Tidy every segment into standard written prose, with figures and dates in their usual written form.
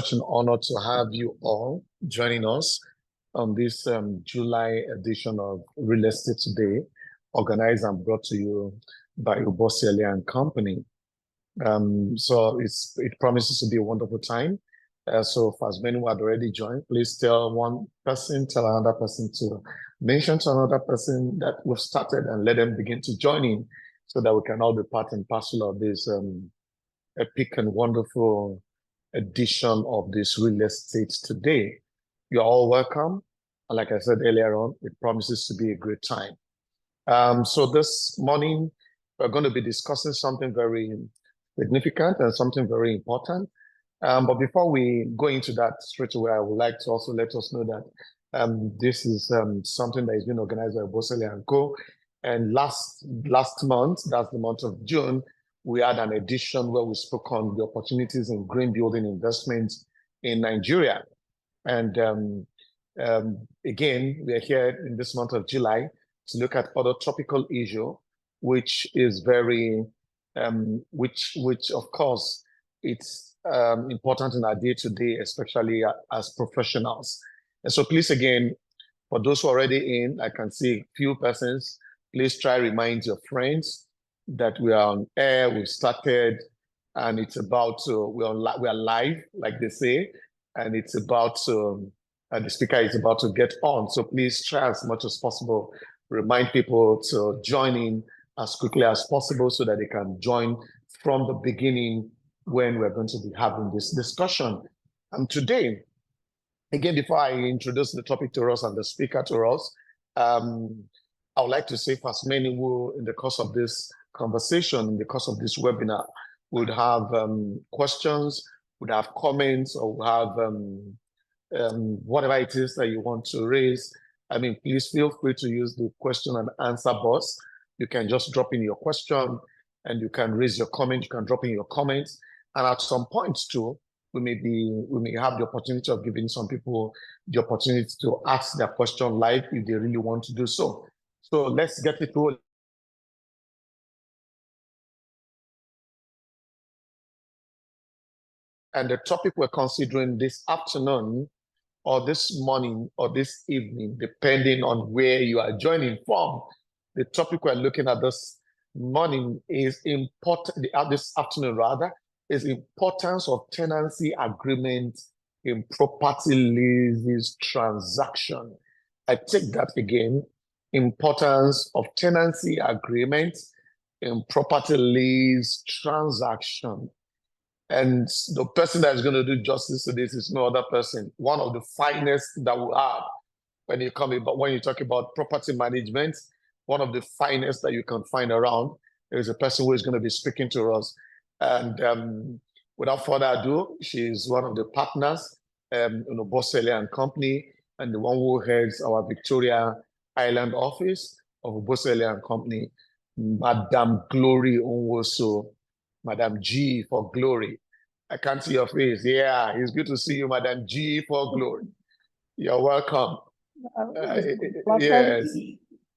such an honor to have you all joining us on this July edition of Real Estate Today, organized and brought to you by Ubosele and Company. So it promises to be a wonderful time. So for as many who had already joined, please tell one person, tell another person to mention to another person that we've started and let them begin to join in so that we can all be part and parcel of this epic and wonderful edition of this Real Estate Today. You're all welcome. And like I said earlier on, it promises to be a great time. So this morning, we're going to be discussing something very significant and something very important. But before we go into that straight away, I would like to also let us know that this is something that is being organized by Ubosele and Co. And last month, that's the month of June, we had an edition where we spoke on the opportunities in green building investments in Nigeria. And again, we are here in this month of July to look at other topical issue, which is very, which of course, it's important in our day-to-day, especially as professionals. And so please, again, for those who are already in, I can see a few persons, please try to remind your friends that we are on air, we've started, and it's about to, we are live, like they say, and it's about to, the speaker is about to get on. So please try as much as possible, remind people to join in as quickly as possible so that they can join from the beginning when we're going to be having this discussion. And today, again, before I introduce the topic to us and the speaker to us, I would like to say for as many who, in the course of this conversation, in the course of this webinar, would have questions, would have comments, or would have whatever it is that you want to raise. I mean, please feel free to use the question and answer box. You can just drop in your question and you can raise your comment, you can drop in your comments. And at some point too, we may have the opportunity of giving some people the opportunity to ask their question live if they really want to do so. So let's get it rolling. And the topic we're considering this afternoon, or this morning, or this evening, depending on where you are joining from, the topic we're looking at this morning is important, this afternoon rather, is importance of tenancy agreement in property leases transaction. I take that again, importance of tenancy agreement in property lease transaction. And the person that is going to do justice to this is no other person, one of the finest that we have when you talk about property management, one of the finest that you can find around. There is a person who is going to be speaking to us. And without further ado, she is one of the partners in Ubosele and Company, and the one who heads our Victoria Island office of Ubosele and Company, Madam Glory Onwoso. Madam G for Glory. I can't see your face. Yeah, it's good to see you, Madam G for Glory. You're welcome. Yes.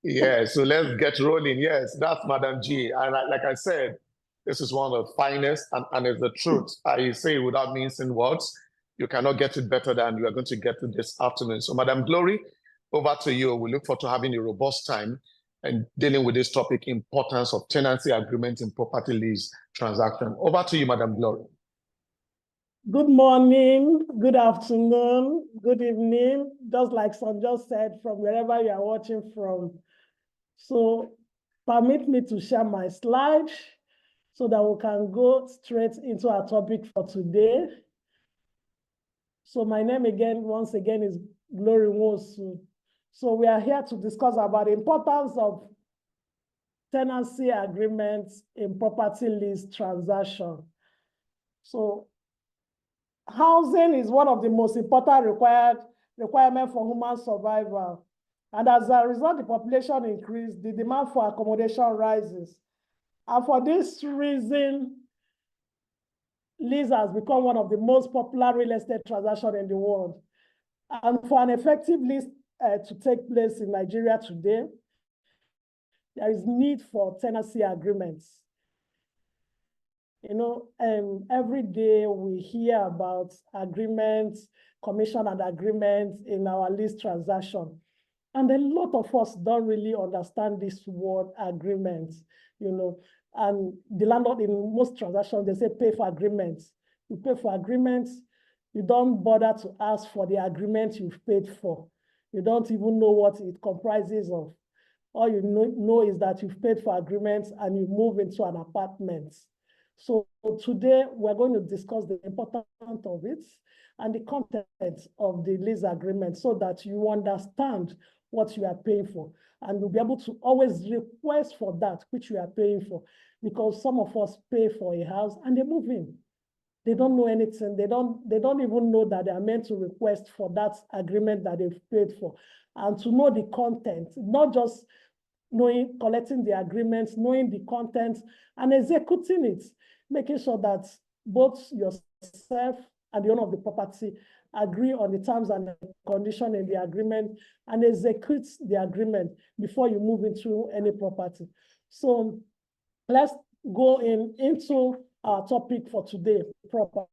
Yeah, so let's get rolling. Yes, that's Madam G. And like I said, this is one of the finest, and it's the truth. I say it without mincing words. You cannot get it better than you are going to get it this afternoon. So, Madam Glory, over to you. We look forward to having a robust time and dealing with this topic, importance of tenancy agreement in property lease transaction. Over to you, Madam Glory. Good morning, good afternoon, good evening, just like Son just said, from wherever you are watching from. So permit me to share my slide so that we can go straight into our topic for today. So my name once again is Glory Nwosu. So we are here to discuss about the importance of tenancy agreements in property lease transaction. So housing is one of the most important requirement for human survival. And as a result, the population increases, the demand for accommodation rises. And for this reason, lease has become one of the most popular real estate transactions in the world. And for an effective lease to take place in Nigeria today, there is need for tenancy agreements. Every day we hear about agreements, commission and agreements in our lease transaction. And a lot of us don't really understand this word agreements, and the landlord in most transactions, they say pay for agreements. You pay for agreements, you don't bother to ask for the agreement you've paid for. You don't even know what it comprises of. All you know is that you've paid for agreements and you move into an apartment. So today we're going to discuss the importance of it and the content of the lease agreement so that you understand what you are paying for. And you'll be able to always request for that which you are paying for, because some of us pay for a house and they move in. They don't know anything. They don't even know that they are meant to request for that agreement that they've paid for. And to know the content, not just collecting the agreements, knowing the content and executing it, making sure that both yourself and the owner of the property agree on the terms and the condition in the agreement and execute the agreement before you move into any property. So let's go into our topic for today proper.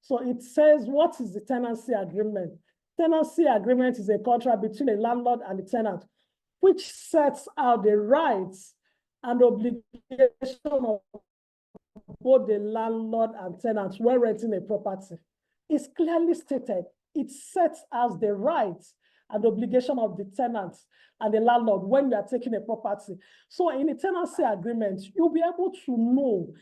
So it says, what is the tenancy agreement? Tenancy agreement is a contract between a landlord and the tenant, which sets out the rights and obligation of both the landlord and tenants when renting a property. It's clearly stated. It sets out the rights and obligation of the tenants and the landlord when you are taking a property. So in a tenancy agreement, you'll be able to know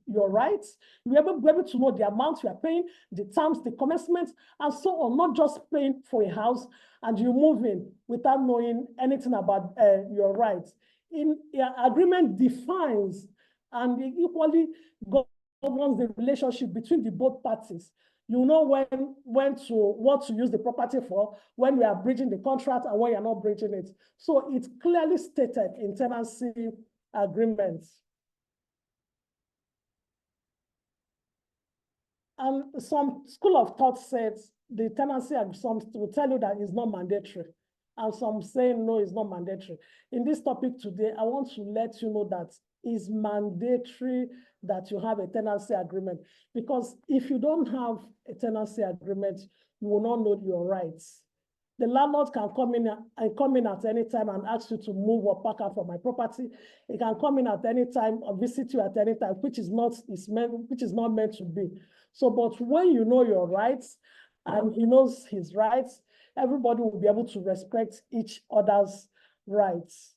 your rights, you'll be able to know the amount you are paying, the terms, the commencement, and so on, not just paying for a house and you move in without knowing anything about your rights. In agreement defines and it equally governs the relationship between the both parties. You know what to use the property for, when we are breaching the contract and when you're not breaching it. So it's clearly stated in tenancy agreements. And some school of thought says the tenancy, some will tell you that it's not mandatory. And some say no, it's not mandatory. In this topic today, I want to let you know that it's mandatory that you have a tenancy agreement, because if you don't have a tenancy agreement, you will not know your rights. The landlord can come in at any time and ask you to move or pack up from my property. He can come in at any time or visit you at any time, which is not meant to be. So, but when you know your rights and he knows his rights, everybody will be able to respect each other's rights.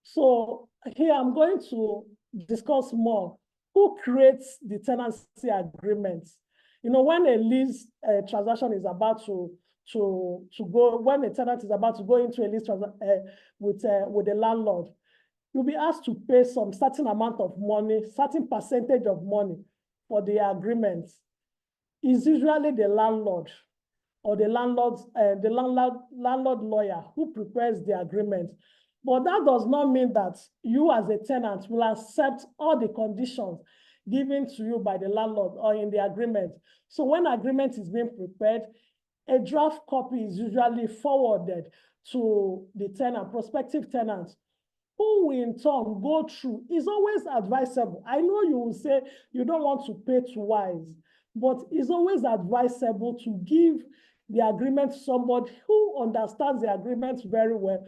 So here I'm going to discuss more. Who creates the tenancy agreements? When a lease transaction is about to go, when a tenant is about to go into a lease with a landlord, you'll be asked to pay some certain amount of money, certain percentage of money for the agreement. It's usually the landlord or the landlord lawyer who prepares the agreement. But that does not mean that you as a tenant will accept all the conditions given to you by the landlord or in the agreement. So when agreement is being prepared, a draft copy is usually forwarded to the tenant, prospective tenant, who will in turn go through. It's always advisable. I know you will say you don't want to pay twice, but it's always advisable to give the agreement to somebody who understands the agreement very well,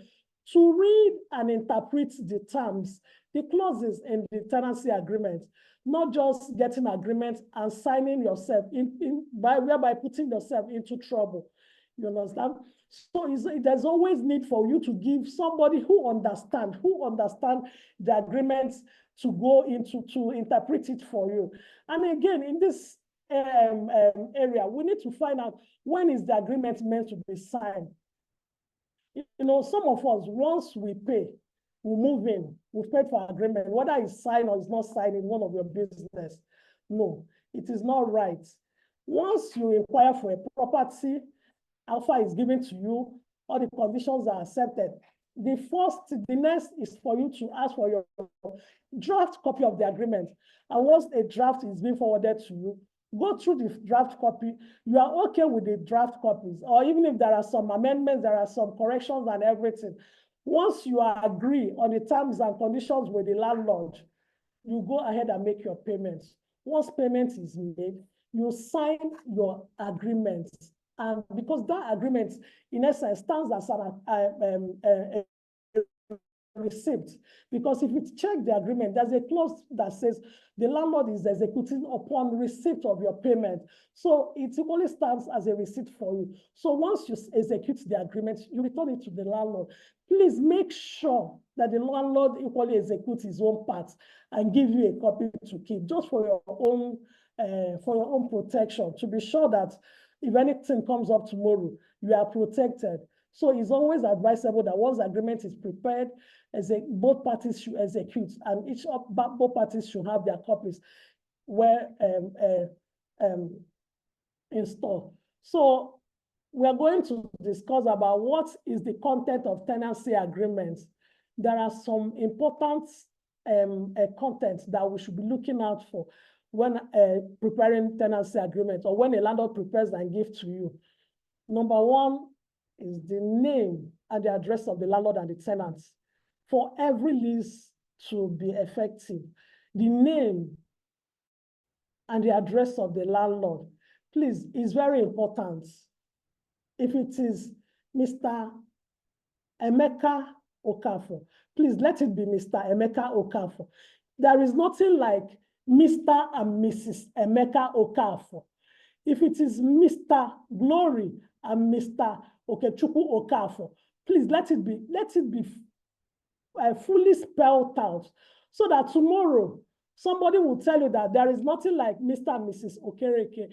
to read and interpret the terms, the clauses in the tenancy agreement, not just getting agreement and signing yourself whereby putting yourself into trouble. You understand? So there's always need for you to give somebody who understand the agreements to go into to interpret it for you. And again, in this area, we need to find out when is the agreement meant to be signed. Some of us, once we pay, we move in, we've paid for agreement, whether it's signed or it's not signed is none of your business. No, it is not right. Once you inquire for a property, offer is given to you, all the conditions are accepted. The next is for you to ask for your draft copy of the agreement. And once a draft is being forwarded to you, go through the draft copy. You are okay with the draft copies, or even if there are some amendments, there are some corrections and everything. Once you agree on the terms and conditions with the landlord, you go ahead and make your payments. Once payment is made, you sign your agreement. And because that agreement, in essence, stands as a receipt. Because if you check the agreement, there's a clause that says the landlord is executing upon receipt of your payment. So it equally stands as a receipt for you. So once you execute the agreement, you return it to the landlord. Please make sure that the landlord equally executes his own part and give you a copy to keep, just for your own protection, to be sure that if anything comes up tomorrow, you are protected. So it's always advisable that once the agreement is prepared, both parties should execute, and both parties should have their copies where installed. So we're going to discuss about what is the content of tenancy agreements. There are some important content that we should be looking out for when preparing tenancy agreement, or when a landlord prepares and gives to you. Number one is the name and the address of the landlord and the tenants. For every lease to be effective, the name and the address of the landlord, please, is very important. If it is Mr. Emeka Okafor, please let it be Mr. Emeka Okafor. There is nothing like Mr. and Mrs. Emeka Okafor. If it is Mr. Glory and Mr. Okechukwu Okafor, please let it be fully spelled out, so that tomorrow somebody will tell you that there is nothing like Mr. and Mrs. Okereke.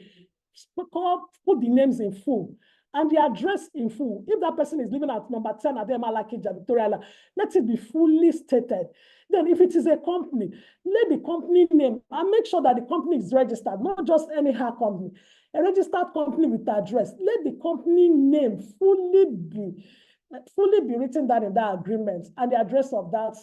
Put the names in full and the address in full. If that person is living at number 10 Adema Lakija, Victoria, let it be fully stated. Then if it is a company, let the company name and make sure that the company is registered, not just any company. A registered company with address. Let the company name fully be written down in that agreement, and the address of that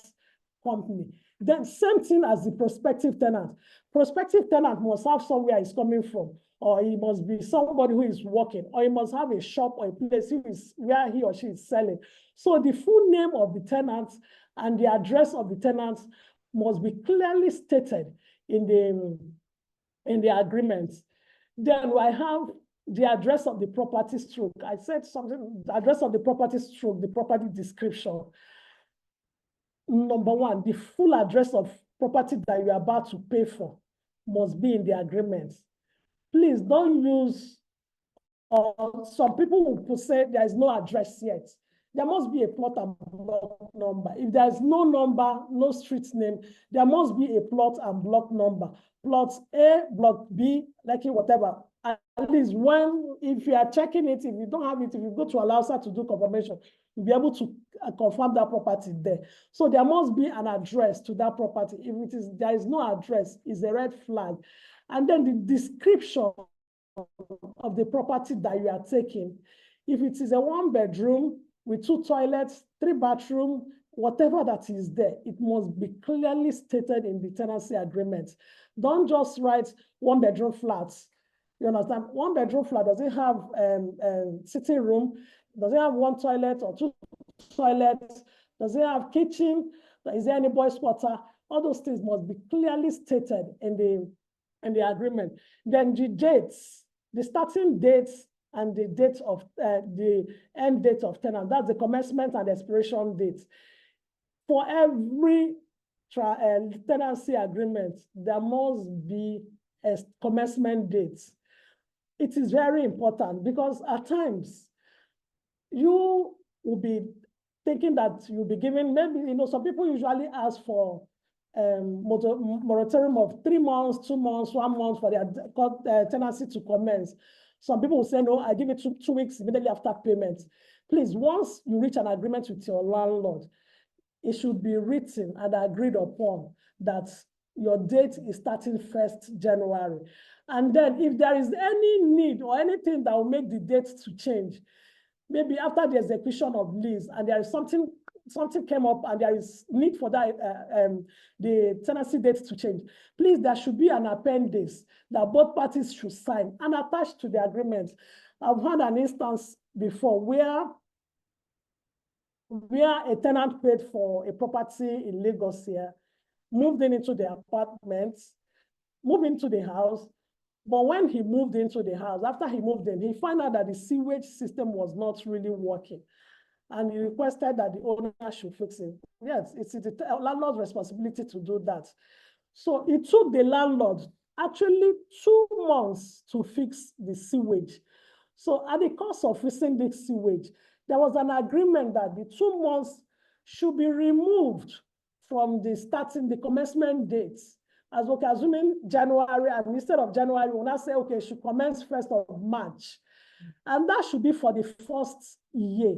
company. Then same thing as the prospective tenant. Prospective tenant must have somewhere he's coming from, or he must be somebody who is working, or he must have a shop or a place where he or she is selling. So the full name of the tenant and the address of the tenant must be clearly stated in the agreement. Then I have the address of the property stroke. I said something, the address of the property stroke, the property description. Number one, the full address of property that you're about to pay for must be in the agreement. Please don't use, some people will say there is no address yet. There must be a plot and block number. If there's no number, no street name, there must be a plot and block number. Plot A, block B, like whatever. At least if you are checking it, if you don't have it, if you go to Alausa to do confirmation, you'll be able to confirm that property there. So there must be an address to that property. If there is no address, it's a red flag. And then the description of the property that you are taking. If it is a 1-bedroom with 2 toilets, 3 bathrooms, whatever that is there, it must be clearly stated in the tenancy agreement. Don't just write 1-bedroom flats. You understand? 1-bedroom flat, does it have sitting room? Does it have 1 toilet or 2 toilets? Does it have kitchen? Is there any boys' quarter? All those things must be clearly stated in the agreement. Then the dates, the starting dates and the date of the end date of tenant. That's the commencement and expiration date. For every tenancy agreement, there must be a commencement date. It is very important because at times you will be thinking that you'll be given, maybe, some people usually ask for moratorium of 3 months, 2 months, 1 month for their tenancy to commence. Some people will say, no, I give it 2 weeks immediately after payment. Please, once you reach an agreement with your landlord, it should be written and agreed upon that your date is starting 1st January. And then if there is any need or anything that will make the date to change, maybe after the execution of lease and there is something came up and there is need for that, the tenancy date to change, please, there should be an appendix that both parties should sign and attach to the agreement. I've had an instance before where a tenant paid for a property in Lagos here. moved into the apartment, moved into the house. But when he moved into the house, after he moved in, he found out that the sewage system was not really working. And he requested that the owner should fix it. Yes, it's the landlord's responsibility to do that. So it took the landlord actually 2 months to fix the sewage. So at the cost of fixing the sewage, there was an agreement that the 2 months should be removed from the commencement dates. As okay, assuming January, and instead of January, we'll now say, okay, it should commence 1st of March. And that should be for the first year.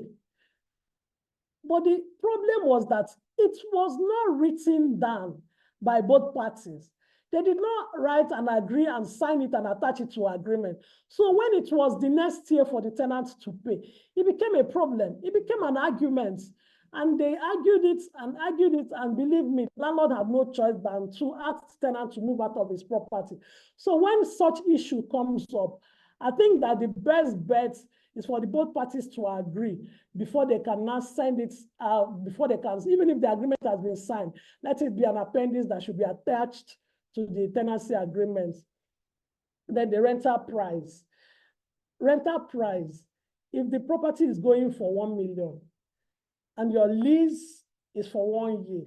But the problem was that it was not written down by both parties. They did not write and agree and sign it and attach it to agreement. So when it was the next year for the tenant to pay, it became a problem. It became an argument. And they argued it, and believe me, landlord had no choice than to ask tenant to move out of his property. So when such issue comes up, I think that the best bet is for the both parties to agree before they can now send it out, before they can, even if the agreement has been signed, let it be an appendix that should be attached to the tenancy agreement. Then the rental price. Rental price, if the property is going for 1 million and your lease is for 1 year,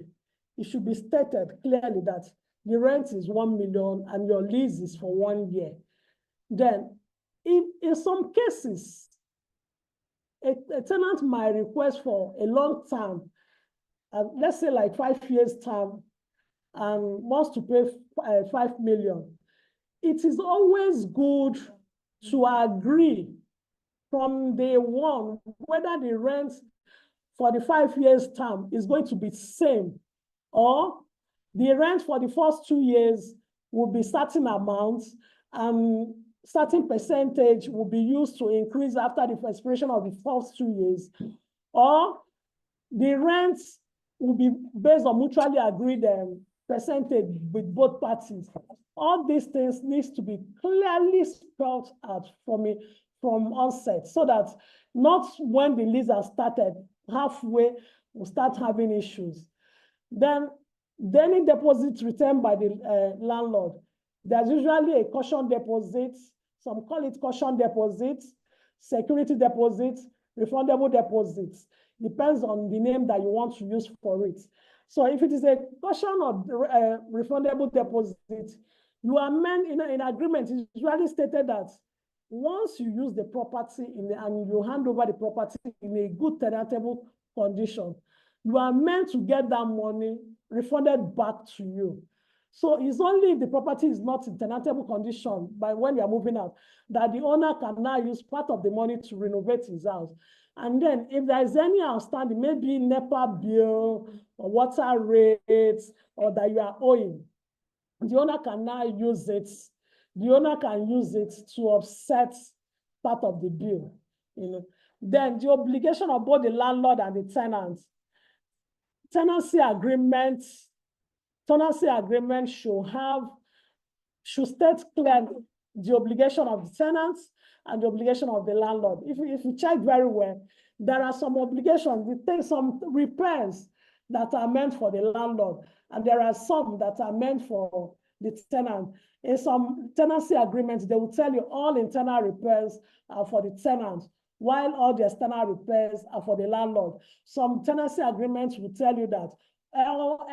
it should be stated clearly that the rent is 1 million and your lease is for 1 year. Then in some cases, a tenant might request for a long term, let's say like 5 years term, and wants to pay 5 million. It is always good to agree from day one whether the rent for the 5 years term is going to be the same, or the rent for the first 2 years will be certain amounts and certain percentage will be used to increase after the expiration of the first 2 years, or the rent will be based on mutually agreed percentage with both parties. All these things needs to be clearly spelled out from onset, so that not when the lease has started, halfway we'll start having issues. Then any deposit returned by the landlord, there's usually a caution deposit. Some call it caution deposit, security deposit, refundable deposits. Depends on the name that you want to use for it. So if it is a caution or refundable deposit, you amend in agreement. It's usually stated that once you use the property and you hand over the property in a good tenantable condition, you are meant to get that money refunded back to you. So it's only if the property is not in tenantable condition by when you are moving out that the owner can now use part of the money to renovate his house. And then if there is any outstanding, maybe NEPA bill or water rates, or that you are owing, the owner can now use it. The owner can use it to offset part of the bill. Then the obligation of both the landlord and the tenant. Tenancy agreement should state clearly the obligation of the tenants and the obligation of the landlord. If you check very well, there are some obligations. We take some repairs that are meant for the landlord, and there are some that are meant for the tenant. In some tenancy agreements, they will tell you all internal repairs are for the tenant, while all the external repairs are for the landlord. Some tenancy agreements will tell you that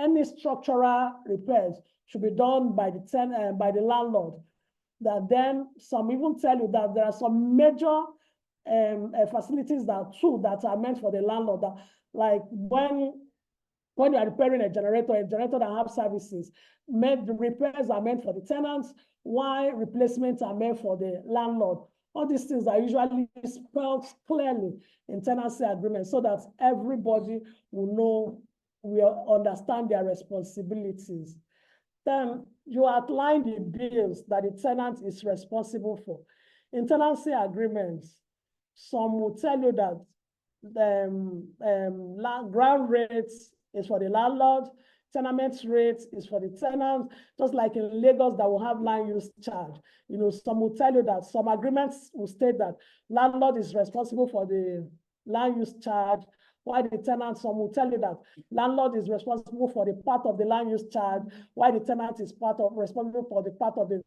any structural repairs should be done by the landlord. That then some even tell you that there are some major facilities that are meant for the landlord. That, like when you are repairing a generator that have services, the repairs are meant for the tenants, while replacements are meant for the landlord. All these things are usually spelled clearly in tenancy agreements so that everybody will understand their responsibilities. Then you outline the bills that the tenant is responsible for. In tenancy agreements, some will tell you that ground rates is for the landlord, tenement rate is for the tenant, just like in Lagos that will have land use charge. Some will tell you that some agreements will state that landlord is responsible for the land use charge, Why the tenant, some will tell you that landlord is responsible for the part of the land use charge, why the tenant is responsible for the part of the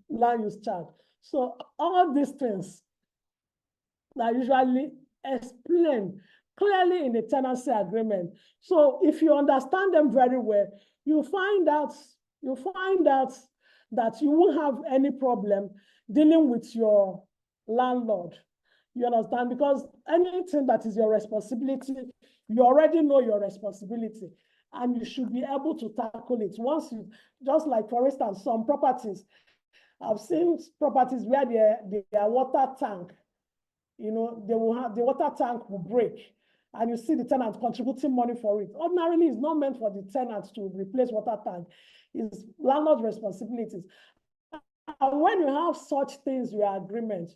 land use charge. So all these things are usually explained clearly in the tenancy agreement. So if you understand them very well, you find out that you won't have any problem dealing with your landlord. You understand? Because anything that is your responsibility, you already know your responsibility, and you should be able to tackle it. Once you, just like for instance, some properties, I've seen properties where their water tank, you know, they will have, the water tank will break, and you see the tenant contributing money for it. Ordinarily, it's not meant for the tenant to replace water tank. It's landlord's responsibilities. And when you have such things, your agreement,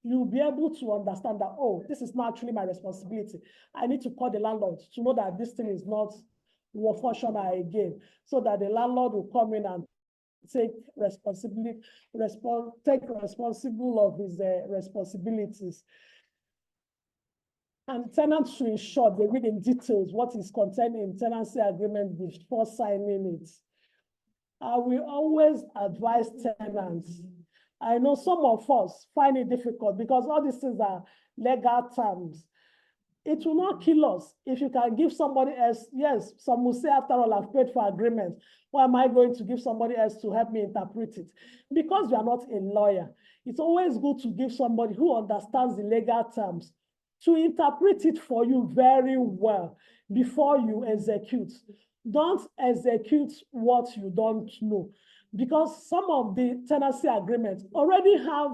you'll be able to understand that, oh, this is not actually my responsibility. I need to call the landlord to know that this thing is not functional again, so that the landlord will come in and take responsibility, take responsible of his responsibilities. And tenants should ensure they read in details what is contained in tenancy agreement before signing it. I will always advise tenants. I know some of us find it difficult because all these things are legal terms. It will not kill us if you can give somebody else. Yes, some will say, after all, I've paid for agreement. Why am I going to give somebody else to help me interpret it? Because you are not a lawyer. It's always good to give somebody who understands the legal terms to interpret it for you very well before you execute. Don't execute what you don't know, because some of the tenancy agreements already have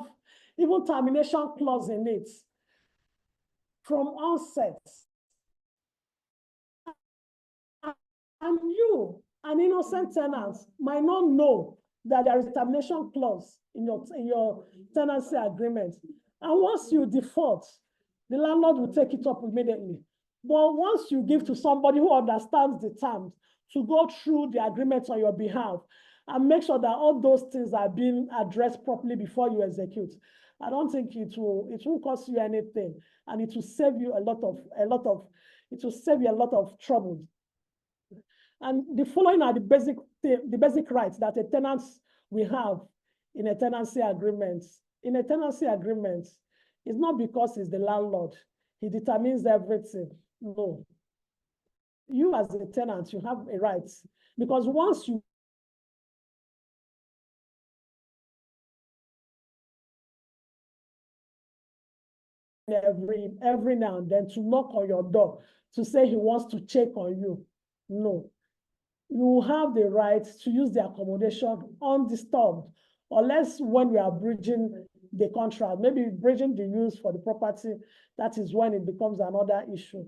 even termination clause in it from onset. And you, an innocent tenant, might not know that there is a termination clause in your tenancy agreement. And once you default, the landlord will take it up immediately. But once you give to somebody who understands the terms to go through the agreement on your behalf and make sure that all those things are being addressed properly before you execute, I don't think it won't cost you anything, and it will save you a lot of trouble. And the following are the basic rights that a tenant will have in a tenancy agreement. In a tenancy agreement, it's not because he's the landlord, he determines everything. No. You as a tenant, you have a right, because once you every now and then to knock on your door to say he wants to check on you. No. You have the right to use the accommodation undisturbed, unless when you are breaching the contract, maybe breaching the use for the property, that is when it becomes another issue.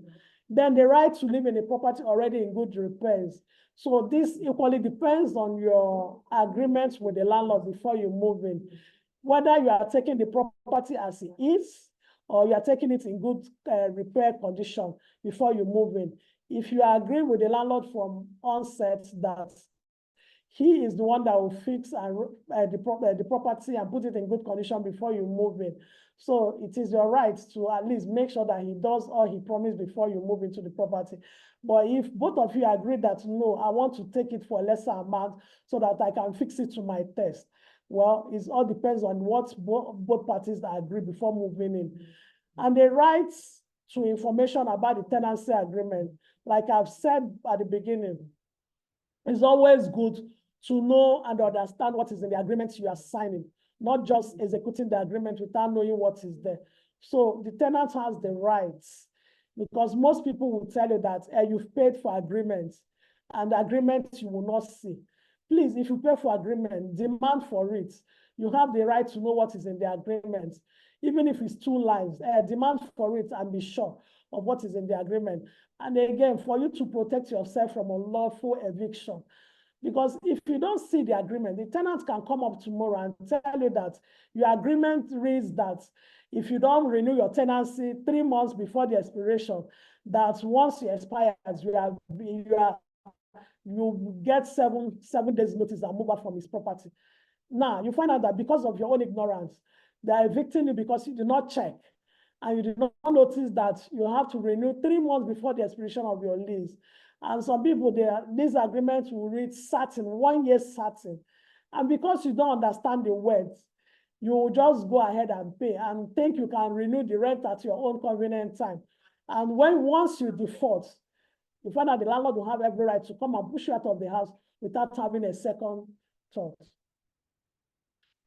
Then the right to live in a property already in good repairs. So this equally depends on your agreement with the landlord before you move in, whether you are taking the property as it is, or you are taking it in good repair condition before you move in. If you agree with the landlord from onset that he is the one that will fix the property and put it in good condition before you move in, so it is your right to at least make sure that he does all he promised before you move into the property. But if both of you agree that, no, I want to take it for a lesser amount so that I can fix it to my taste, well, it all depends on what both parties agree before moving in. And the rights to information about the tenancy agreement, like I've said at the beginning, it's always good to know and understand what is in the agreement you are signing, not just executing the agreement without knowing what is there. So the tenant has the rights, because most people will tell you that you've paid for agreements, and the agreement you will not see. Please, if you pay for agreement, demand for it. You have the right to know what is in the agreement. Even if it's 2 lines, demand for it and be sure of what is in the agreement. And again, for you to protect yourself from unlawful eviction. Because if you don't see the agreement, the tenant can come up tomorrow and tell you that your agreement reads that if you don't renew your tenancy 3 months before the expiration, that once it expires, you get seven days notice and move out from his property. Now, you find out that because of your own ignorance, they are evicting you because you did not check and you did not notice that you have to renew 3 months before the expiration of your lease. And some people, these agreements will read certain, 1 year certain. And because you don't understand the words, you will just go ahead and pay and think you can renew the rent at your own convenient time. And once you default, you find out the landlord will have every right to come and push you out of the house without having a second thought.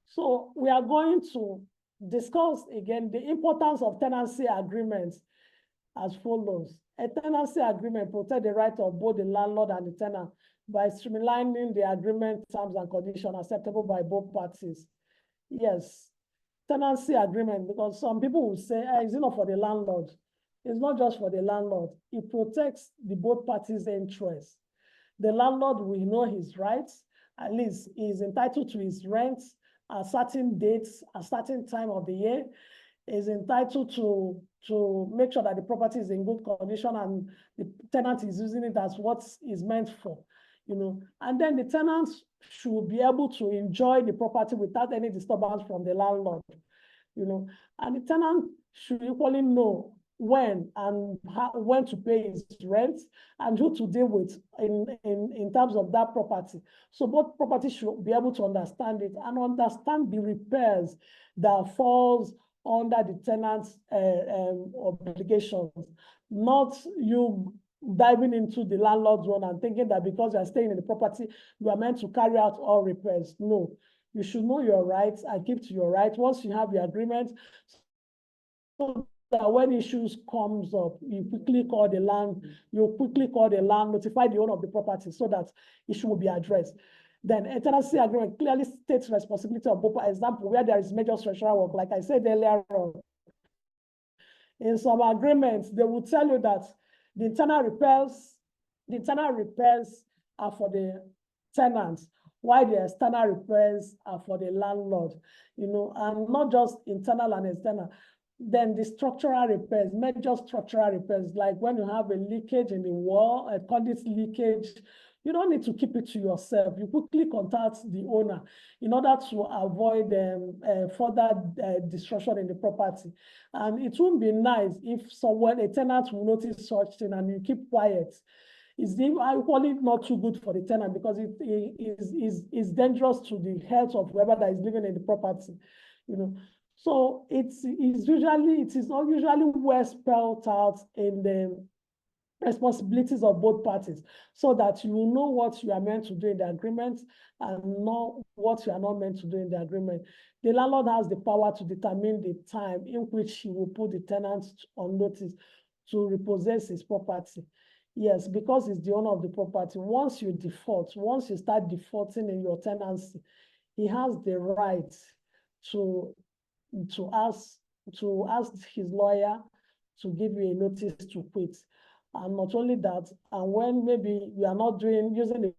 So we are going to discuss again the importance of tenancy agreements as follows. A tenancy agreement protects the right of both the landlord and the tenant by streamlining the agreement terms and conditions acceptable by both parties. Yes, tenancy agreement, because some people will say, it's not for the landlord. It's not just for the landlord. It protects the both parties' interests. The landlord will know his rights. At least he is entitled to his rent at certain dates, at certain time of the year. He is entitled to make sure that the property is in good condition and the tenant is using it as what is meant for. And then the tenants should be able to enjoy the property without any disturbance from the landlord, and the tenant should equally know when and when to pay his rent and who to deal with in terms of that property. So both parties should be able to understand it and understand the repairs that falls under the tenant's obligations, not you diving into the landlord's one and thinking that because you are staying in the property, you are meant to carry out all repairs. No, you should know your rights and keep to your rights once you have the agreement, so that when issues comes up, you quickly call the land, notify the owner of the property so that issue will be addressed. Then a tenancy agreement clearly states responsibility of both. For example, where there is major structural work, like I said earlier on, in some agreements, they will tell you that the internal repairs are for the tenants, while the external repairs are for the landlord, and not just internal and external. Then the structural repairs, major structural repairs, like when you have a leakage in the wall, a conduit leakage, you don't need to keep it to yourself. You quickly contact the owner in order to avoid further destruction in the property. And it won't be nice if a tenant will notice such thing and you keep quiet. It's equally not too good for the tenant because it is dangerous to the health of whoever that is living in the property. So it is not usually well spelled out in the responsibilities of both parties, so that you know what you are meant to do in the agreement and know what you are not meant to do in the agreement. The landlord has the power to determine the time in which he will put the tenant on notice to repossess his property. Yes, because he's the owner of the property. Once you start defaulting in your tenancy, he has the right to ask his lawyer to give you a notice to quit. And not only that, and when maybe you are not using the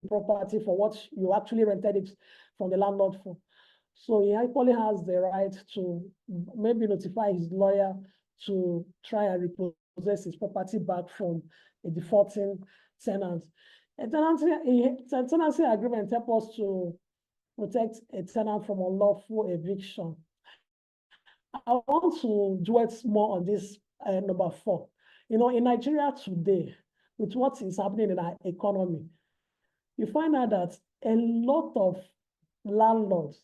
property for what you actually rented it from the landlord for. So he equally has the right to maybe notify his lawyer to try and repossess his property back from a defaulting tenant. A tenancy agreement helps us to protect a tenant from unlawful eviction. I want to dwell more on this number 4. In Nigeria today, with what is happening in our economy, you find out that a lot of landlords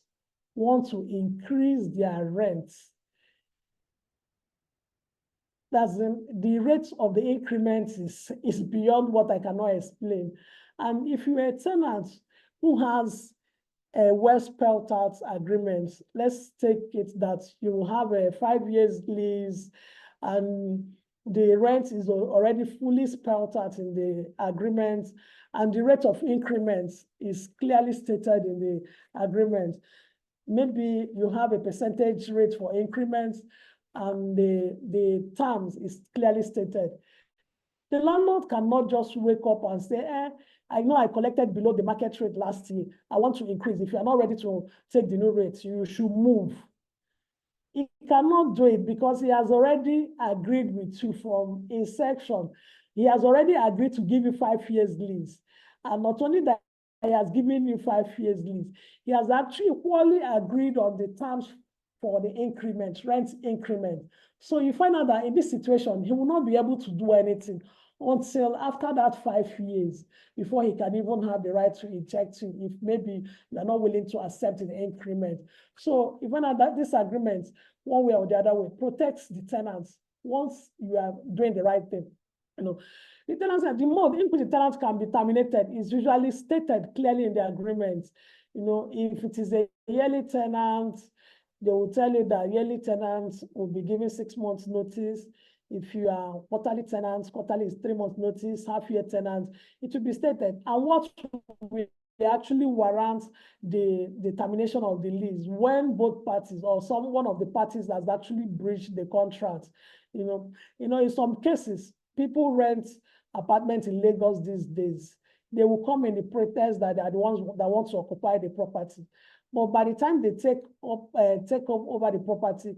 want to increase their rents. The rate of the increment is beyond what I cannot explain. And if you're a tenant who has a well spelled out agreement, let's take it that you have a 5 years lease and the rent is already fully spelled out in the agreement, and the rate of increments is clearly stated in the agreement. Maybe you have a percentage rate for increments, and the terms is clearly stated. The landlord cannot just wake up and say, I know I collected below the market rate last year. I want to increase. If you are not ready to take the new rate, you should move. He cannot do it because he has already agreed with you from inception. He has already agreed to give you 5 years lease. And not only that, he has given you 5 years lease, he has actually equally agreed on the terms for the increment, rent increment. So you find out that in this situation, he will not be able to do anything until after that 5 years before he can even have the right to eject you if maybe you are not willing to accept the increment. So even that this agreement, one way or the other way, protects the tenants once you are doing the right thing. The tenants, the mode in which the tenant can be terminated is usually stated clearly in the agreement. If it is a yearly tenant, they will tell you that yearly tenants will be given 6 months notice. If you are quarterly tenants, quarterly is 3 months notice, half-year tenants, it will be stated. And what will actually warrant the termination of the lease when both parties or one of the parties has actually breached the contract. In some cases, people rent apartments in Lagos these days. They will come in the pretext that they are the ones that want to occupy the property. But by the time they take over the property,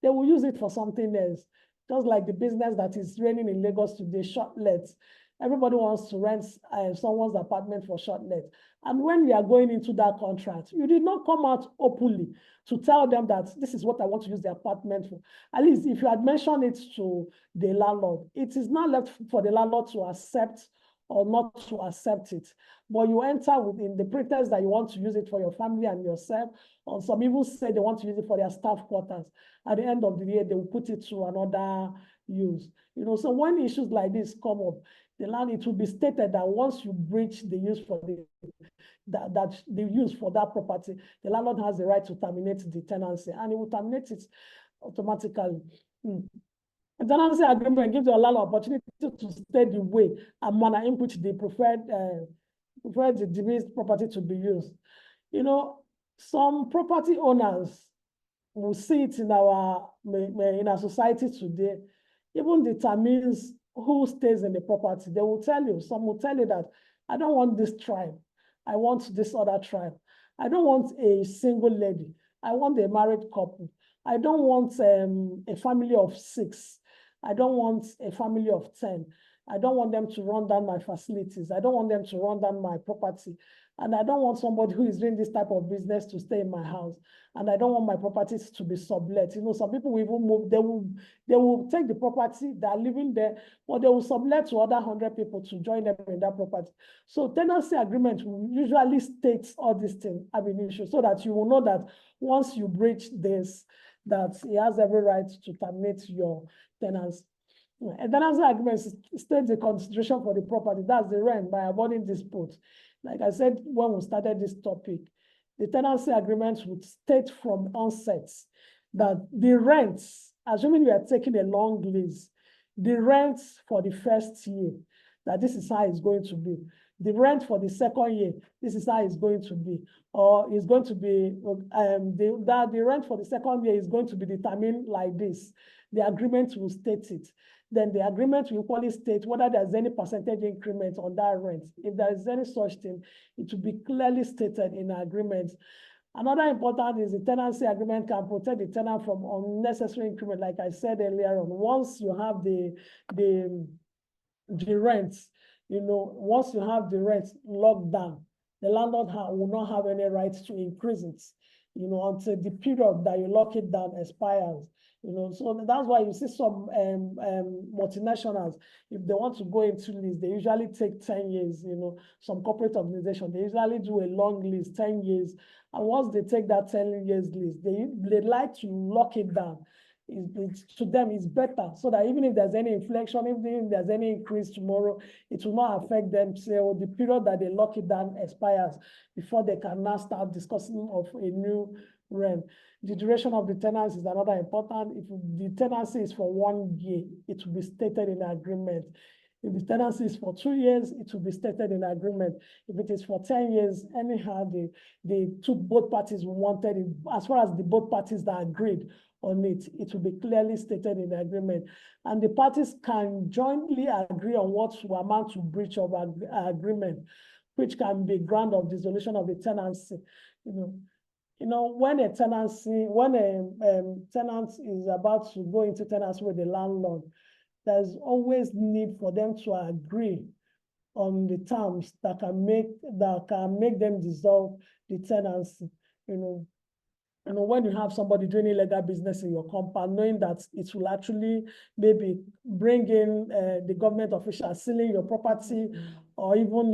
they will use it for something else. Just like the business that is reigning in Lagos today, short let. Everybody wants to rent someone's apartment for short let. And when we are going into that contract, you did not come out openly to tell them that this is what I want to use the apartment for. At least if you had mentioned it to the landlord, it is not left for the landlord to accept or not to accept it. But you enter within the pretext that you want to use it for your family and yourself, or some even say they want to use it for their staff quarters. At the end of the year, they will put it to another use. So when issues like this come up, it will be stated that once you breach the use for the use for that property, the landlord has the right to terminate the tenancy, and he will terminate it automatically. A tenancy agreement gives the landlord opportunity to state the way and manner in which they prefer the diminished property to be used. Some property owners will see it in our society today, even determines who stays in the property. They will tell you, some will tell you that I don't want this tribe, I want this other tribe. I don't want a single lady, I want a married couple. I don't want a family of 6. I don't want a family of 10. I don't want them to run down my facilities. I don't want them to run down my property. And I don't want somebody who is doing this type of business to stay in my house. And I don't want my properties to be sublet. Some people will even move, they will take the property, they're living there, or they will sublet to other 100 people to join them in that property. So tenancy agreement usually states all these things have been issued so that you will know that once you breach this, that he has every right to terminate your tenancy. A tenancy agreement states the consideration for the property, that's the rent, by avoiding dispute. Like I said when we started this topic, the tenancy agreement would state from onset that the rents, assuming we are taking a long lease, the rent for the first year, that this is how it's going to be. The rent for the second year, this is how it's going to be. Or it's going to be, the rent for the second year is going to be determined like this. The agreement will state it. Then the agreement will equally state whether there's any percentage increment on that rent. If there is any such thing, it will be clearly stated in the agreement. Another important is the tenancy agreement can protect the tenant from unnecessary increment. Like I said earlier on, once you have the rent, once you have the rent locked down, the landlord will not have any right to increase it, until the period that you lock it down expires. So that's why you see some multinationals, if they want to go into lease, they usually take 10 years, some corporate organization, they usually do a long lease, 10 years. And once they take that 10 years lease, they like to lock it down. To them, it's better so that even if there's any inflation, even if there's any increase tomorrow, it will not affect them. So the period that they lock it down expires before they can now start discussing of a new rent. The duration of the tenancy is another important. If the tenancy is for 1 year, it will be stated in the agreement. If the tenancy is for 2 years, it will be stated in the agreement. If it is for 10 years, anyhow, both parties wanted it, as far as the both parties that agreed on it, it will be clearly stated in the agreement. And the parties can jointly agree on what will amount to breach of agreement, which can be ground of dissolution of the tenancy. When a tenant is about to go into tenancy with the landlord, there's always need for them to agree on the terms that can make them dissolve the tenancy. when you have somebody doing illegal business in your compound, knowing that it will actually maybe bring in the government officials sealing your property, or even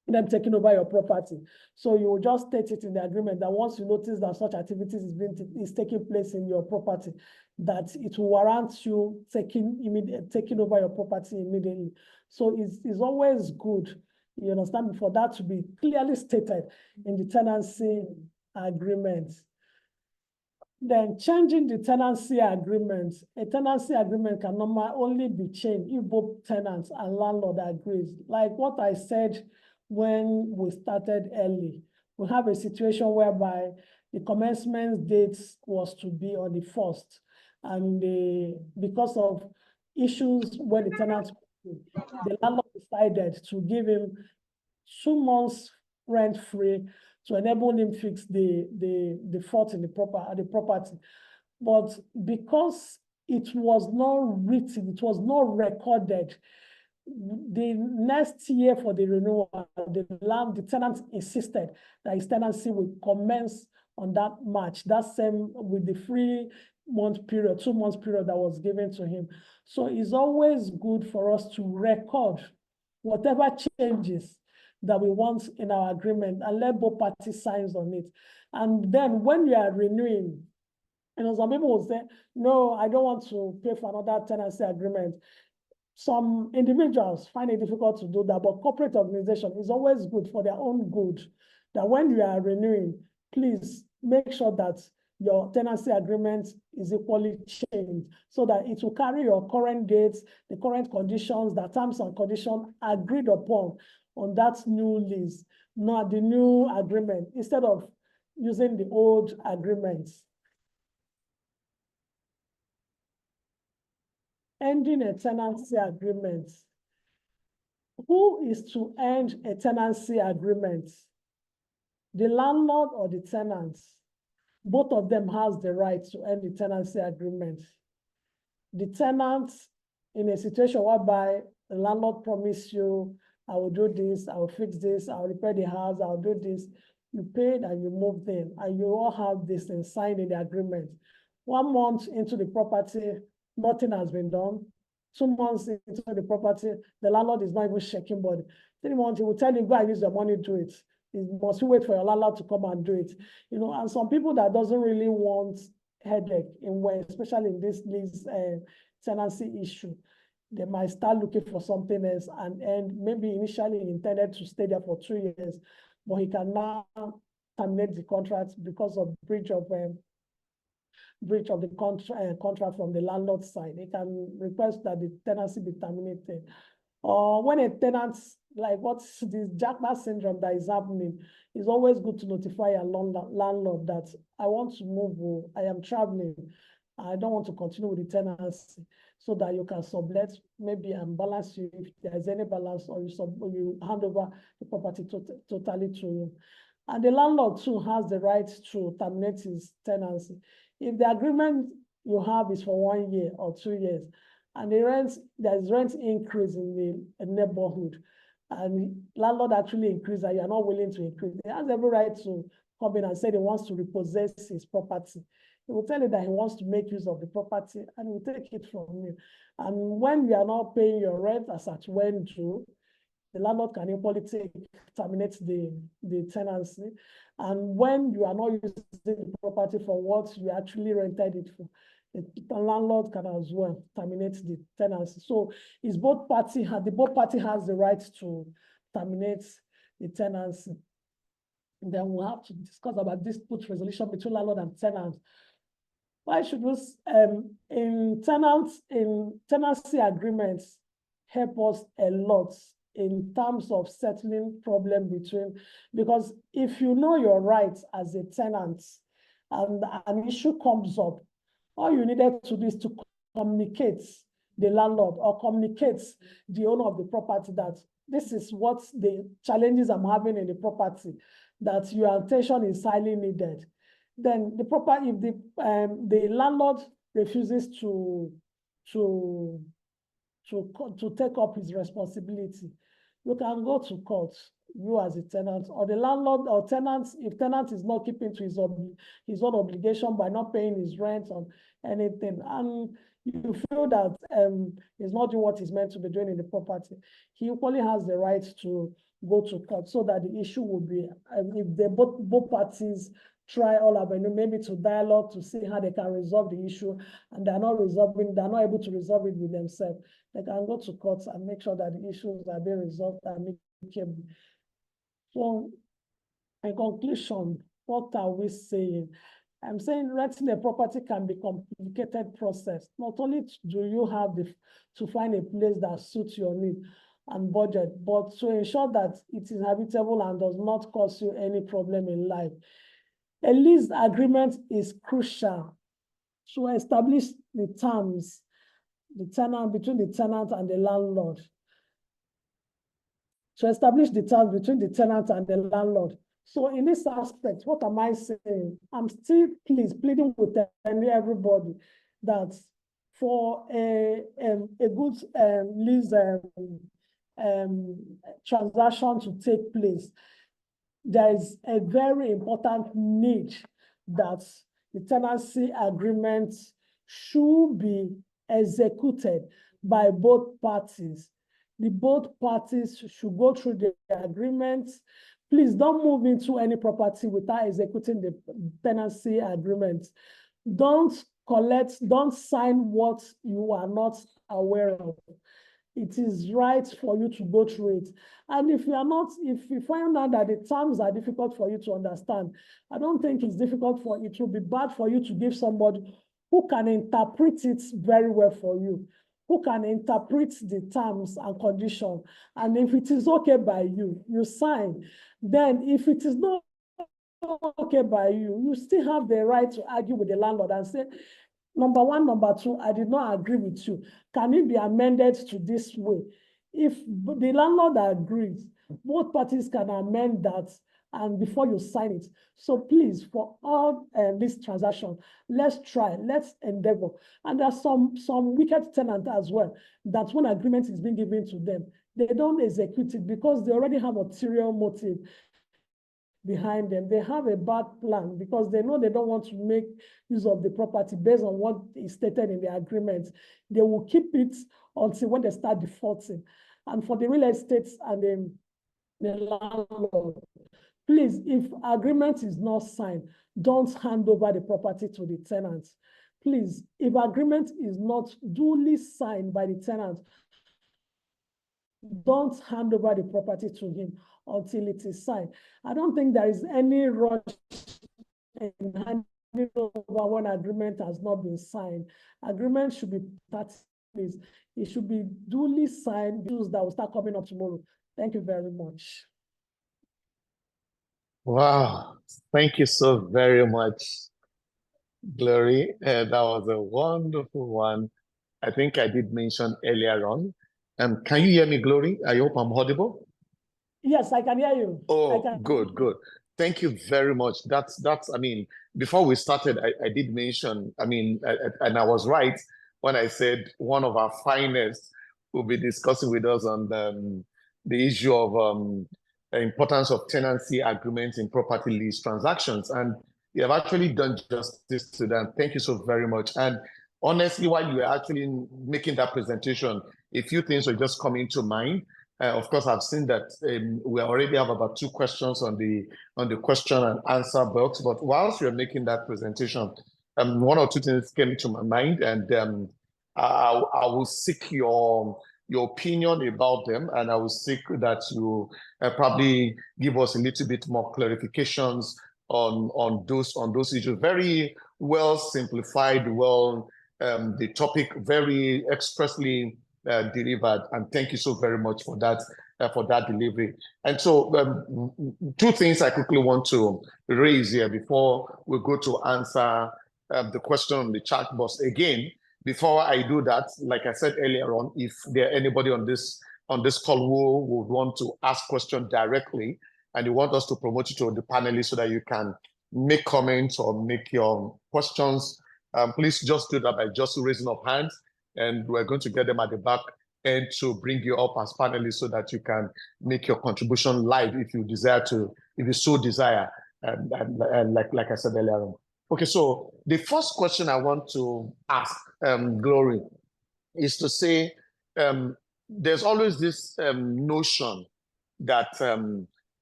them taking over your property. So you will just state it in the agreement that once you notice that such activities is taking place in your property, that it will warrant you taking over your property immediately. So it's always good, you understand, for that to be clearly stated in the tenancy agreement. Then changing the tenancy agreement. A tenancy agreement can normally only be changed if both tenants and landlord agrees. Like what I said when we started early, we have a situation whereby the commencement date was to be on the 1st. And because of issues when the tenants, the landlord decided to give him 2 months rent free to enable him fix the fault in the property. But because it was not written, it was not recorded, the next year for the renewal, the tenant insisted that his tenancy would commence on that March, that same with the 3 month period, 2 months period that was given to him. So it's always good for us to record whatever changes that we want in our agreement and let both parties sign on it. And then when you are renewing, some people will say, no, I don't want to pay for another tenancy agreement. Some individuals find it difficult to do that, but corporate organization is always good for their own good, that when you are renewing, please make sure that your tenancy agreement is equally changed so that it will carry your current dates, the current conditions, the terms and conditions agreed upon on that new lease, not the new agreement, instead of using the old agreements. Ending a tenancy agreement. Who is to end a tenancy agreement? The landlord or the tenant? Both of them has the right to end the tenancy agreement. The tenant, in a situation whereby the landlord promised you, I will do this, I will fix this, I will repair the house, I will do this. You paid and you moved in, and you all have this and signed in the agreement. 1 month into the property, nothing has been done. 2 months into the property, the landlord is not even shaking body. 3 months, he will tell you, go and use your money, do it. You must wait for your landlord to come and do it. And some people that doesn't really want headache especially in this lease tenancy issue, they might start looking for something else, and maybe initially he intended to stay there for 2 years, but he can now terminate the contract because of breach of the contract from the landlord side. They can request that the tenancy be terminated. Or when a tenant, like what's this Jackman syndrome that is happening, it's always good to notify a landlord that I want to move, I am traveling, I don't want to continue with the tenancy, so that you can sublet maybe and balance you if there's any balance, or you hand over the property totally to him. And the landlord too has the right to terminate his tenancy. If the agreement you have is for 1 year or 2 years, and there's rent increase in the neighborhood, and landlord actually increase and you're not willing to increase, he has every right to come in and say he wants to repossess his property. He will tell you that he wants to make use of the property, and he will take it from you. And when you are not paying your rent as at when due, the landlord can equally terminate the tenancy. And when you are not using the property for what you actually rented it for, the landlord can as well terminate the tenancy. So both party has the right to terminate the tenancy. Then we'll have to discuss about dispute resolution between landlord and tenant. Why should we in tenancy agreements help us a lot in terms of settling problem because if you know your rights as a tenant and an issue comes up, all you needed to do is to communicate the landlord or communicate the owner of the property that this is what the challenges I'm having in the property, that your attention is highly needed. Then if the landlord refuses to take up his responsibility, you can go to court you as a tenant, or the landlord or tenants, if tenant is not keeping to his own obligation by not paying his rent or anything, and you feel that he's not doing what he's meant to be doing in the property, he equally has the right to go to court, so that the issue will be, if they both parties try all avenue, maybe to dialogue to see how they can resolve the issue, and they're not able to resolve it with themselves, they can go to court and make sure that the issues are being resolved amicably. So, in conclusion, what are we saying? I'm saying renting a property can be a complicated process. Not only do you have to find a place that suits your need and budget, but to ensure that it is habitable and does not cause you any problem in life. A lease agreement is crucial to establish the terms, between the tenant and the landlord. To establish the terms between the tenant and the landlord. So in this aspect, what am I saying? I'm still pleading with everybody that for a good lease transaction to take place, there is a very important need that the tenancy agreement should be executed by both parties. Both parties should go through the agreement. Please don't move into any property without executing the tenancy agreement. Don't sign what you are not aware of. It is right for you to go through it. And if you find out that the terms are difficult for you to understand, I don't think it's difficult it will be bad for you to give somebody who can interpret it very well for you, who can interpret the terms and conditions. And if it is okay by you, you sign. Then if it is not okay by you, you still have the right to argue with the landlord and say, number one, number two, I did not agree with you. Can it be amended to this way? If the landlord agrees, both parties can amend that and before you sign it. So please, for all this transaction, let's try, let's endeavor. And there's some wicked tenants as well, that when agreement is being given to them, they don't execute it because they already have ulterior motive behind them. They have a bad plan because they know they don't want to make use of the property based on what is stated in the agreement. They will keep it until when they start defaulting. And for the real estate and the landlord, please, if agreement is not signed, don't hand over the property to the tenant. Please, if agreement is not duly signed by the tenant, don't hand over the property to him until it is signed. I don't think there is any rush in handing over when agreement has not been signed. Agreement should be please. It should be duly signed. Bills that will start coming up tomorrow. Thank you very much. Wow, thank you so very much, Glory. That was a wonderful one. I think I did mention earlier on. Can you hear me, Glory? I hope I'm audible. Yes, I can hear you. Oh, good. Thank you very much. That's. I mean, before we started, I did mention. I mean, and I was right when I said one of our finest will be discussing with us on the issue of the importance of tenancy agreements in property lease transactions. And you have actually done justice to that. Thank you so very much. And honestly, while you were actually making that presentation, a few things were just coming to mind. Of course, I've seen that we already have about 2 questions on the question and answer box. But whilst you're making that presentation, 1 or 2 things came to my mind, and I will seek your opinion about them, and I will seek that you probably give us a little bit more clarifications on those issues. Very well simplified, the topic very expressly delivered, and thank you so very much for that delivery. And so 2 things I quickly want to raise here before we go to answer the question on the chat box. Again, before I do that, like I said earlier on, if there anybody on this call who would want to ask questions directly and you want us to promote you to the panelists so that you can make comments or make your questions, please just do that by just raising up hands, and we're going to get them at the back end to bring you up as panelists so that you can make your contribution live if you desire to, if you so desire, like I said earlier on. Okay, so the first question I want to ask Glory is to say, there's always this notion that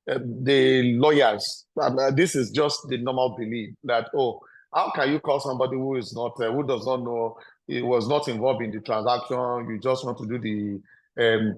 the lawyers, this is just the normal belief that, oh, how can you call somebody who is not, who does not know, he was not involved in the transaction, you just want to do the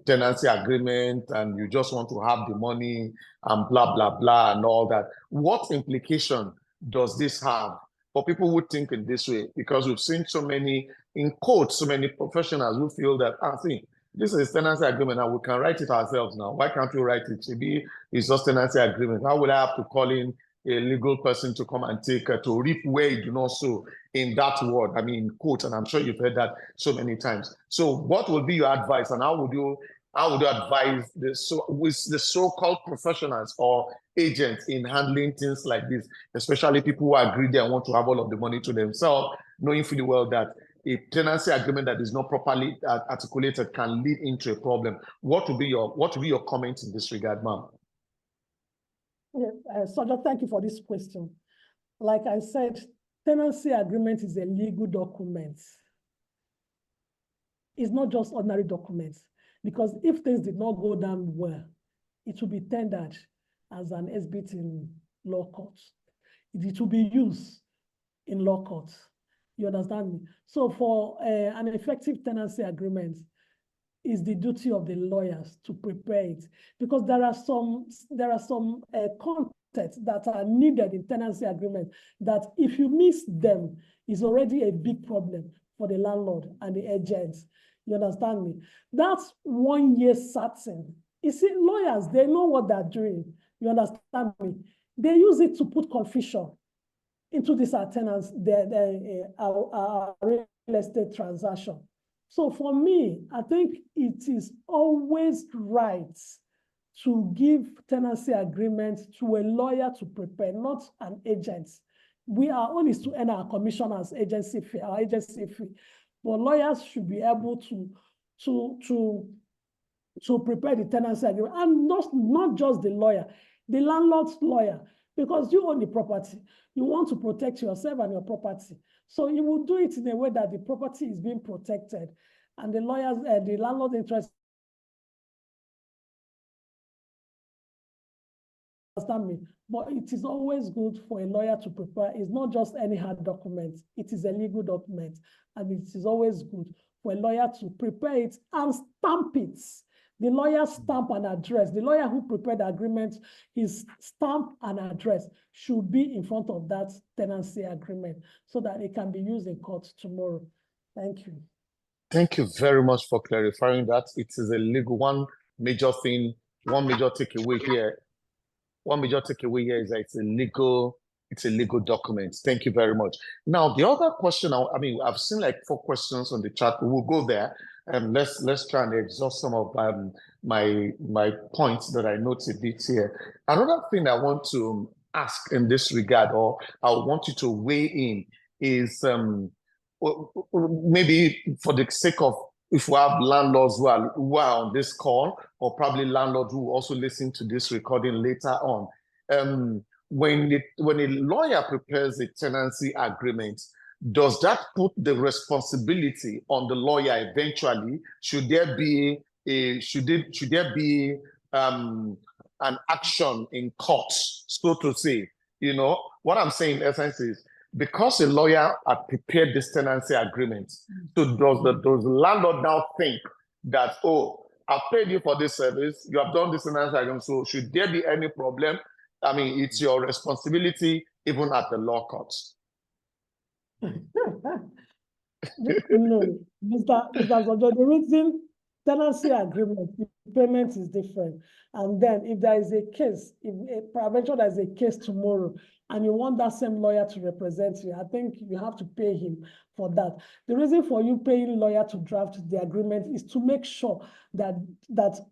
tenancy agreement and you just want to have the money and blah, blah, blah, and all that. What implication does this have for people who think in this way? Because we've seen so many, in quotes, so many professionals who feel that, see, this is tenancy agreement and we can write it ourselves now. Why can't we write it? Maybe it's just tenancy agreement. How would I have to call in a legal person to come and take to reap where you do not sow in that word? I mean, quote, and I'm sure you've heard that so many times. So what would be your advice, and how would you advise with the so-called professionals or agents in handling things like this, especially people who are greedy and want to have all of the money to themselves, knowing fully well that a tenancy agreement that is not properly articulated can lead into a problem? What would be your comment in this regard, ma'am? Yeah, Soja, thank you for this question. Like I said, tenancy agreement is a legal document. It's not just ordinary documents, because if things did not go down well, it will be tendered as an exhibit in law courts. It will be used in law courts. You understand me? So for an effective tenancy agreement, is the duty of the lawyers to prepare it, because there are some contents that are needed in tenancy agreement that if you miss them, is already a big problem for the landlord and the agents. You understand me? That's 1 year certain. You see, lawyers, they know what they're doing. You understand me? They use it to put confusion into this tenants, our real estate transaction. So for me, I think it is always right to give tenancy agreement to a lawyer to prepare, not an agent. Our own is to earn our commission as agency fee, our agency fee. But lawyers should be able to prepare the tenancy agreement, and not just the lawyer, the landlord's lawyer, because you own the property. You want to protect yourself and your property. So you will do it in a way that the property is being protected and the lawyers, the landlord's interest. Understand me? But it is always good for a lawyer to prepare. It's not just any hard document. It is a legal document. And it is always good for a lawyer to prepare it and stamp it. The lawyer stamp and address. The lawyer who prepared the agreement, his stamp and address should be in front of that tenancy agreement so that it can be used in court tomorrow. Thank you. Thank you very much for clarifying that. It is a legal, one major takeaway here. One major takeaway here is that it's a legal document. Thank you very much. Now, the other question, I mean, I've seen like 4 questions on the chat. We'll go there. And let's try and exhaust some of my points that I noted here. Another thing I want to ask in this regard, or I want you to weigh in, is maybe for the sake of, if we have landlords who are on this call, or probably landlords who also listen to this recording later on, when a lawyer prepares a tenancy agreement, does that put the responsibility on the lawyer eventually? Should there be an action in court, so to say? You know, what I'm saying in essence is, because a lawyer had prepared this tenancy agreement, so does the landlord now think that, oh, I've paid you for this service, you have done this tenancy agreement, so should there be any problem? I mean, it's your responsibility even at the law courts. No, Mr. Sojo, the reason tenancy agreement, the payment is different. And then if there is a case, if peradventure there is a case tomorrow, and you want that same lawyer to represent you, I think you have to pay him for that. The reason for you paying lawyer to draft the agreement is to make sure that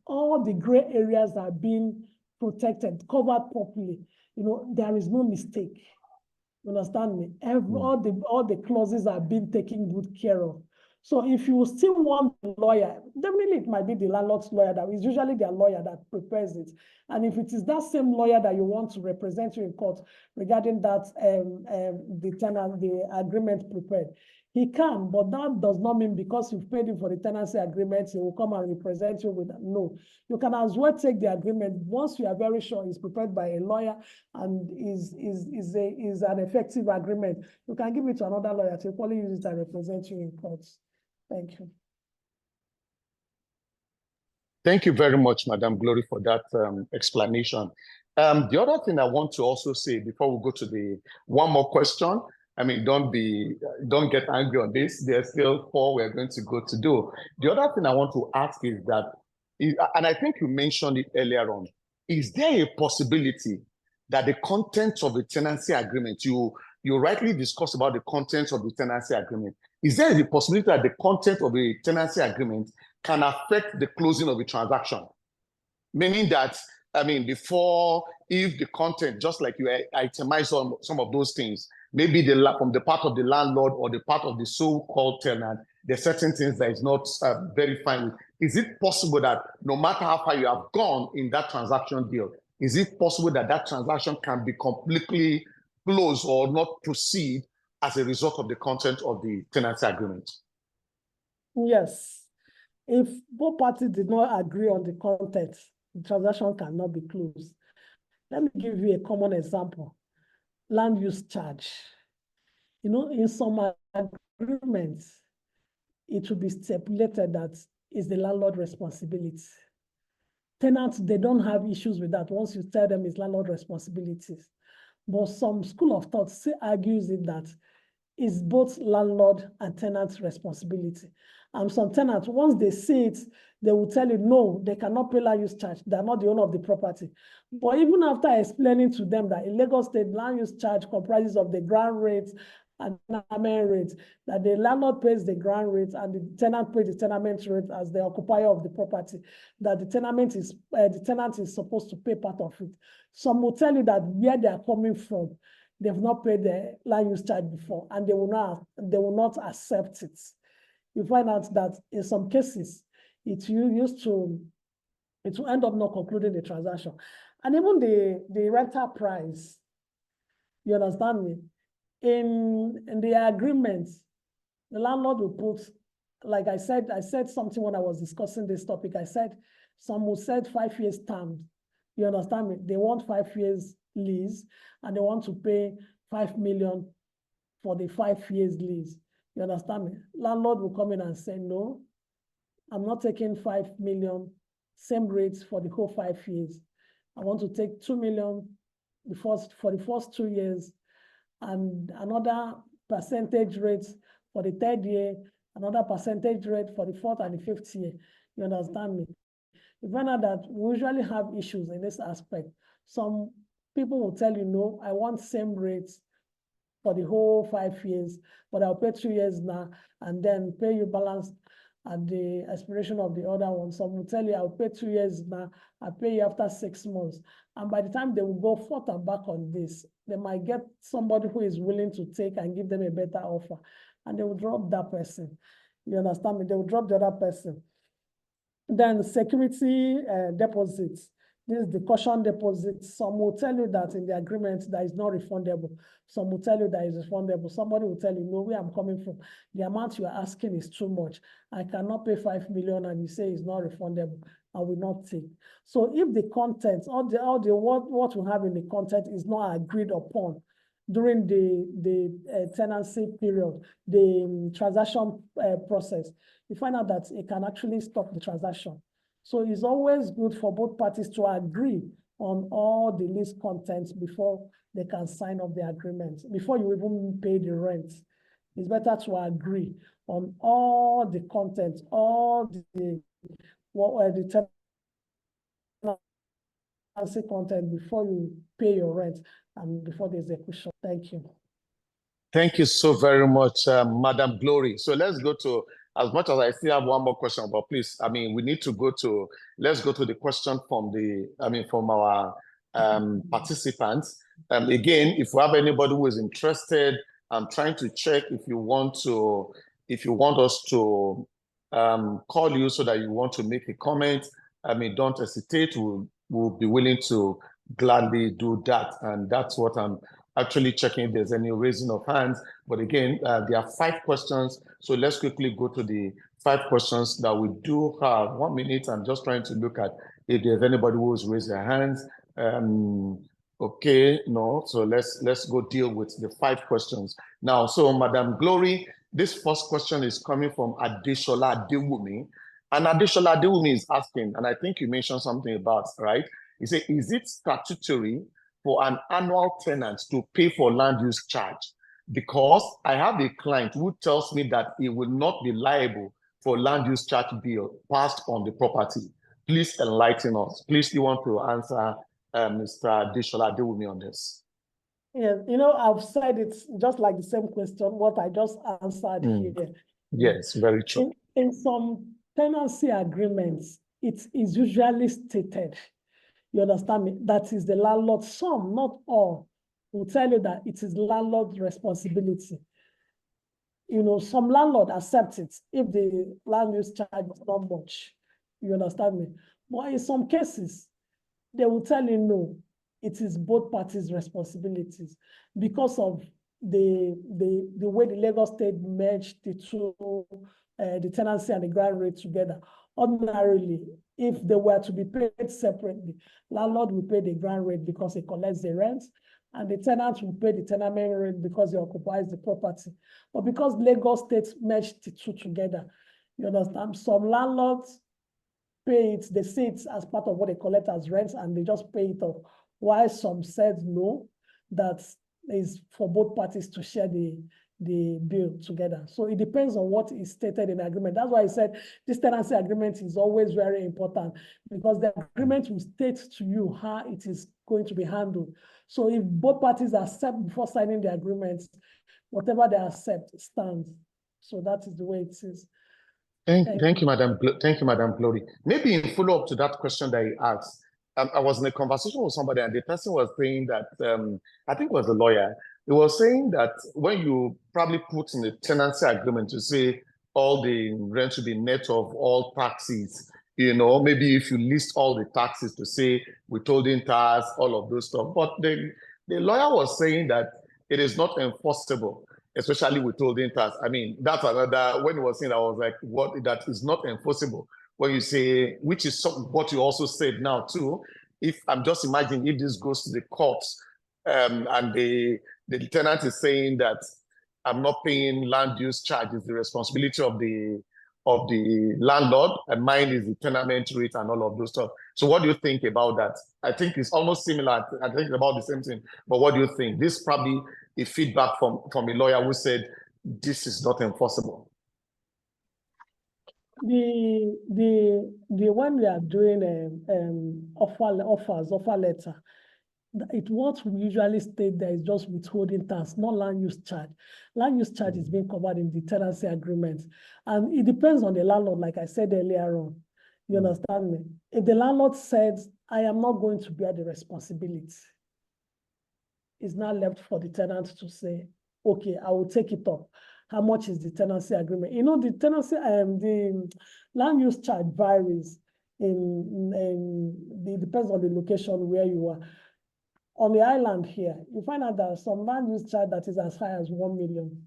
all the gray areas are being protected, covered properly. You know, there is no mistake. You understand me? All the clauses are being taken good care of. So if you still want a lawyer, definitely it might be the landlord's lawyer that is usually their lawyer that prepares it. And if it is that same lawyer that you want to represent you in court regarding that the agreement prepared, he can, but that does not mean because you've paid him for the tenancy agreement, he will come and represent you with that. No, you can as well take the agreement once you are very sure it's prepared by a lawyer and is an effective agreement. You can give it to another lawyer to equally use it and represent you in court. Thank you. Thank you very much, Madam Glory, for that explanation. The other thing I want to also say before we go to the one more question, I mean, don't get angry on this. There's still 4 we're going to go to do. The other thing I want to ask is that, and I think you mentioned it earlier on, is there a possibility that the contents of the tenancy agreement, you rightly discussed about the contents of the tenancy agreement, is there the possibility that the content of the tenancy agreement can affect the closing of the transaction? Meaning that, I mean, before, if the content, just like you itemize on some of those things, maybe from the part of the landlord or the part of the so-called tenant, there's certain things that is not very fine with. Is it possible that no matter how far you have gone in that transaction deal, is it possible that that transaction can be completely closed or not proceed as a result of the content of the tenancy agreement? Yes. If both parties did not agree on the content, the transaction cannot be closed. Let me give you a common example. Land use charge. You know, in some agreements, it will be stipulated that it's the landlord responsibility. Tenants, they don't have issues with that once you tell them it's landlord responsibilities. But some school of thought still argues it that it's both landlord and tenant's responsibility. And some tenants, once they see it, they will tell you, no, they cannot pay land use charge. They're not the owner of the property. But even after explaining to them that in Lagos State, land use charge comprises of the ground rates and tenement rates, that the landlord pays the ground rate and the tenant pays the tenement rate as the occupier of the property, that the tenant is supposed to pay part of it. Some will tell you that where they are coming from, they've not paid the land use charge before, and they will not accept it. You find out that in some cases, it will end up not concluding the transaction. And even the rental price, you understand me? In the agreement, the landlord will put, like I said something when I was discussing this topic. I said, some will set 5 years terms. You understand me? They want 5 years lease, and they want to pay 5 million for the 5 years lease. You understand me? Landlord will come in and say, no, I'm not taking 5 million, same rates for the whole 5 years. I want to take 2 million for the first 2 years, and another percentage rate for the 3rd year, another percentage rate for the 4th and the 5th year. You understand me? You find out that we usually have issues in this aspect. Some people will tell you, no, I want same rates for the whole 5 years, but I'll pay 2 years now and then pay you balance at the expiration of the other one. Some will tell you, I'll pay 2 years now, I'll pay you after 6 months. And by the time they will go forth and back on this, they might get somebody who is willing to take and give them a better offer, and they will drop that person. You understand me? They will drop the other person. Then security deposits. This is the caution deposit. Some will tell you that in the agreement that is not refundable. Some will tell you that is refundable. Somebody will tell you, no, where I'm coming from, the amount you are asking is too much. I cannot pay 5 million, and you say it's not refundable. I will not take. So if the content, what we have in the content is not agreed upon during the tenancy period, the transaction process, you find out that it can actually stop the transaction. So it's always good for both parties to agree on all the lease contents before they can sign up the agreement, before you even pay the rent. It's better to agree on all the content, all the tenancy content before you pay your rent and before the execution. Thank you. Thank you so very much, Madam Glory. So let's go to, as much as I still have one more question, but please, I mean, let's go to the question from our participants. Again, if we have anybody who is interested, I'm trying to check if you want to if you want us to call you so that you want to make a comment, I mean, don't hesitate. We'll be willing to gladly do that. And that's what I'm actually checking if there's any raising of hands. But again, there are 5 questions. So let's quickly go to the 5 questions that we do have. 1 minute. I'm just trying to look at if there's anybody who's raised their hands. Okay, no. So let's go deal with the 5 questions. Now, so Madam Glory, this first question is coming from Adeshola Adewumi. And Adeshola Adewumi is asking, and I think you mentioned something about, right? He said, is it statutory for an annual tenant to pay for land use charge? Because I have a client who tells me that he will not be liable for land use charge bill passed on the property. Please enlighten us. Please, you want to answer Mr. Adeshola Adewumi on this? Yeah, I've said it's just like the same question, what I just answered here. Yes, very true. In some tenancy agreements, it is usually stated, you understand me, that is the landlord, some, not all, will tell you that it is landlord's responsibility. Some landlord accepts it if the land use charge is not much, you understand me? But in some cases, they will tell you no, it is both parties' responsibilities because of the way the Lagos State merged the two, the tenancy and the ground rate together. Ordinarily, if they were to be paid separately, landlord will pay the ground rate because he collects the rent, and the tenant will pay the tenement rate because he occupies the property. But because Lagos State merged the two together, you understand, some landlords pay it, they see it as part of what they collect as rent, and they just pay it off. While some said no, that is for both parties to share the bill together. So it depends on what is stated in the agreement. That's why I said this tenancy agreement is always very important, because the agreement will state to you how it is going to be handled. So if both parties accept before signing the agreement, whatever they accept stands. So that is the way it is. Thank you, Madam. Thank you, Madam Glory. Maybe in follow-up to that question that you asked, I was in a conversation with somebody, and the person was saying that, I think it was a lawyer, he was saying that when you probably put in the tenancy agreement to say all the rent should be net of all taxes, maybe if you list all the taxes to say withholding tax, all of those stuff. But the lawyer was saying that it is not enforceable, especially withholding tax. I mean, that's another, when he was saying that, I was like, what, that is not enforceable. When you say, which is what you also said now too, if I'm just imagining if this goes to the courts, and the tenant is saying that I'm not paying land use charge, is the responsibility of the landlord, and mine is the tenement rate and all of those stuff. So what do you think about that? I think it's almost similar. I think it's about the same thing. But what do you think? This is probably a feedback from a lawyer who said this is not enforceable. The one we are doing offer letter, what we usually state there is just withholding tax, not land use charge. Land use charge is being covered in the tenancy agreement, and it depends on the landlord. Like I said earlier on, you understand me? If the landlord says, "I am not going to bear the responsibility," it's now left for the tenant to say, "Okay, I will take it up." How much is the tenancy agreement? The tenancy, the land use charge varies. It depends on the location where you are. On the island here, you find out that some land use charge that is as high as 1 million.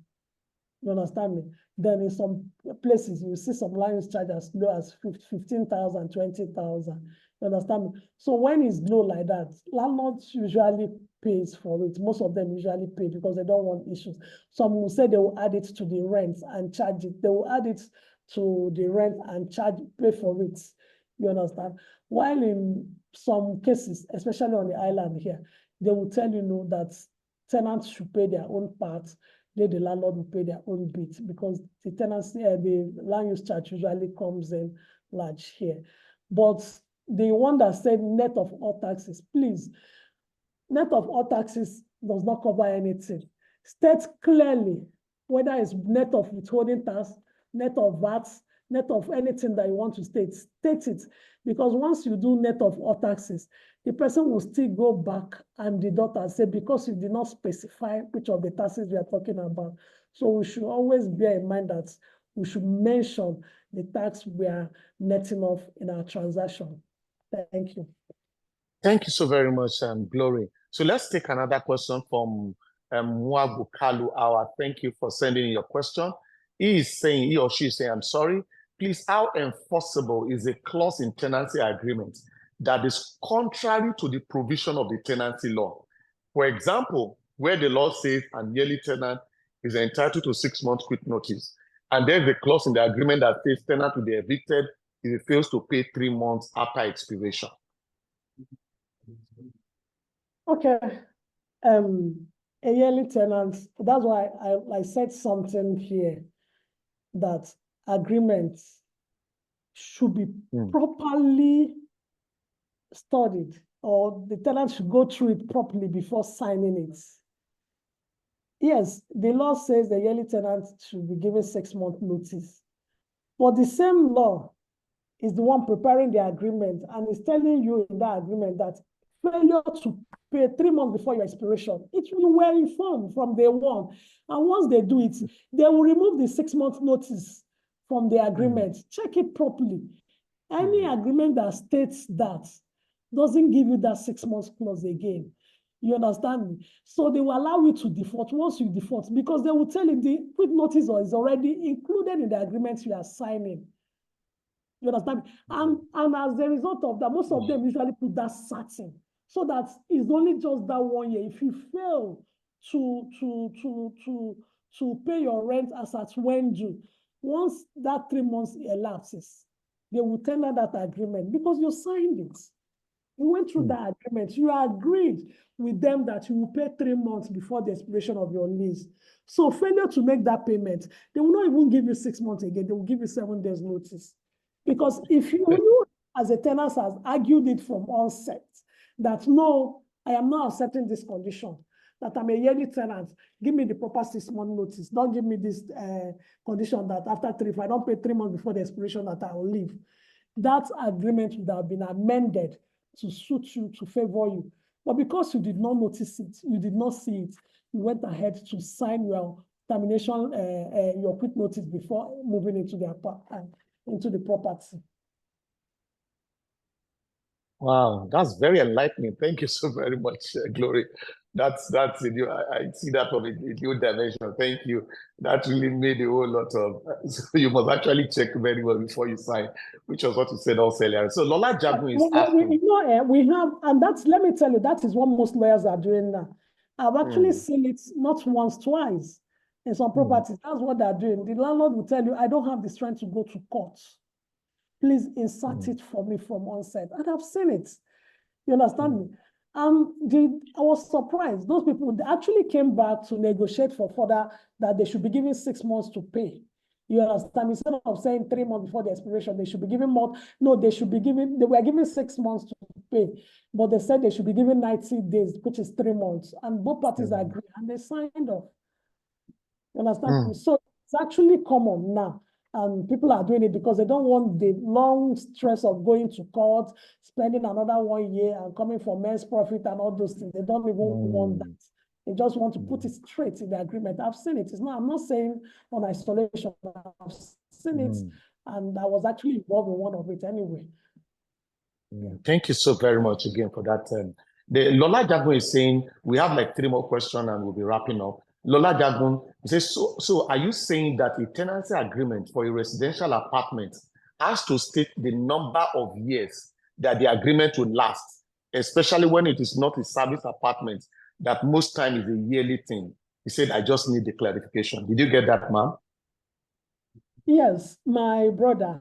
You understand me? Then in some places, you see some land use charge as low as 15,000, 20,000. You understand me? So when it's low like that, landlords usually pays for it. Most of them usually pay because they don't want issues. Some will say they will add it to the rent and charge it. They will add it to the rent and pay for it. You understand? While in some cases, especially on the island here, they will tell you no, that tenants should pay their own part, then the landlord will pay their own bit, because the tenancy, the land use charge usually comes in large here. But the one that said net of all taxes, please, net of all taxes does not cover anything. State clearly whether it's net of withholding tax, net of VAT, net of anything that you want to state it. Because once you do net of all taxes, the person will still go back and deduct and say, because you did not specify which of the taxes we are talking about. So we should always bear in mind that we should mention the tax we are netting off in our transaction. Thank you. Thank you so very much, Glory. So let's take another question from Mwagu Kalu Awa. Thank you for sending in your question. He or she is saying, I'm sorry, please, how enforceable is a clause in tenancy agreement that is contrary to the provision of the tenancy law? For example, where the law says a yearly tenant is entitled to 6 months quick notice, and there's a clause in the agreement that says tenant will be evicted if he fails to pay 3 months after expiration. Okay. A yearly tenant, that's why I said something here, that agreements should be properly studied, or the tenant should go through it properly before signing it. Yes, the law says the yearly tenant should be given 6 month notice, but the same law is the one preparing the agreement and is telling you in that agreement that failure to pay 3 months before your expiration, it will be well informed from day one. And once they do it, they will remove the 6 month notice from the agreement. Check it properly. Any agreement that states that doesn't give you that 6 months clause again. You understand me? So they will allow you to default once you default, because they will tell you the quick notice is already included in the agreement you are signing. You understand me? And as a result of that, most of them usually put that certain, so that it's only just that 1 year. If you fail to pay your rent as at when due, once that 3 months elapses, they will tender that agreement because you signed it. You went through that agreement. You agreed with them that you will pay 3 months before the expiration of your lease. So failure to make that payment, they will not even give you 6 months again. They will give you 7 days notice. Because if you as a tenant has argued it from onset that no, I am not accepting this condition, that I'm a yearly tenant, give me the proper 6 month notice. Don't give me this condition that after 3, if I don't pay 3 months before the expiration, that I will leave. That agreement would have been amended to suit you, to favor you. But because you did not notice it, you did not see it, you went ahead to sign your termination, your quick notice before moving into the property. Wow, that's very enlightening. Thank you so very much, Glory. That's I see that from a new dimension. Thank you. That really made a whole lot of. So you must actually check very well before you sign, which was what you said also earlier. So Lola Jagun is asking. We have, and that's, let me tell you, that is what most lawyers are doing now. I've actually seen it not once, twice in some properties. That's what they're doing. The landlord will tell you, I don't have the strength to go to court. Please insert it for me from onset. And I've seen it. You understand me? I was surprised. Those people, they actually came back to negotiate for further, that they should be given 6 months to pay. You understand? Instead of saying 3 months before the expiration, they should be given more. No, they were given 6 months to pay, but they said they should be given 90 days, which is 3 months. And both parties agreed and they signed off. You understand? So it's actually common now. And people are doing it because they don't want the long stress of going to court, spending another 1 year and coming for men's profit and all those things. They don't even want that. They just want to put it straight in the agreement. I've seen it. I'm not saying on isolation. I've seen it, and I was actually involved in one of it anyway. Thank you so very much again for that. The Lola Jagun is saying we have like 3 more questions and we'll be wrapping up. Lola Jagun says, so are you saying that a tenancy agreement for a residential apartment has to state the number of years that the agreement will last, especially when it is not a service apartment, that most time is a yearly thing? He said, I just need the clarification. Did you get that, ma'am? Yes, my brother,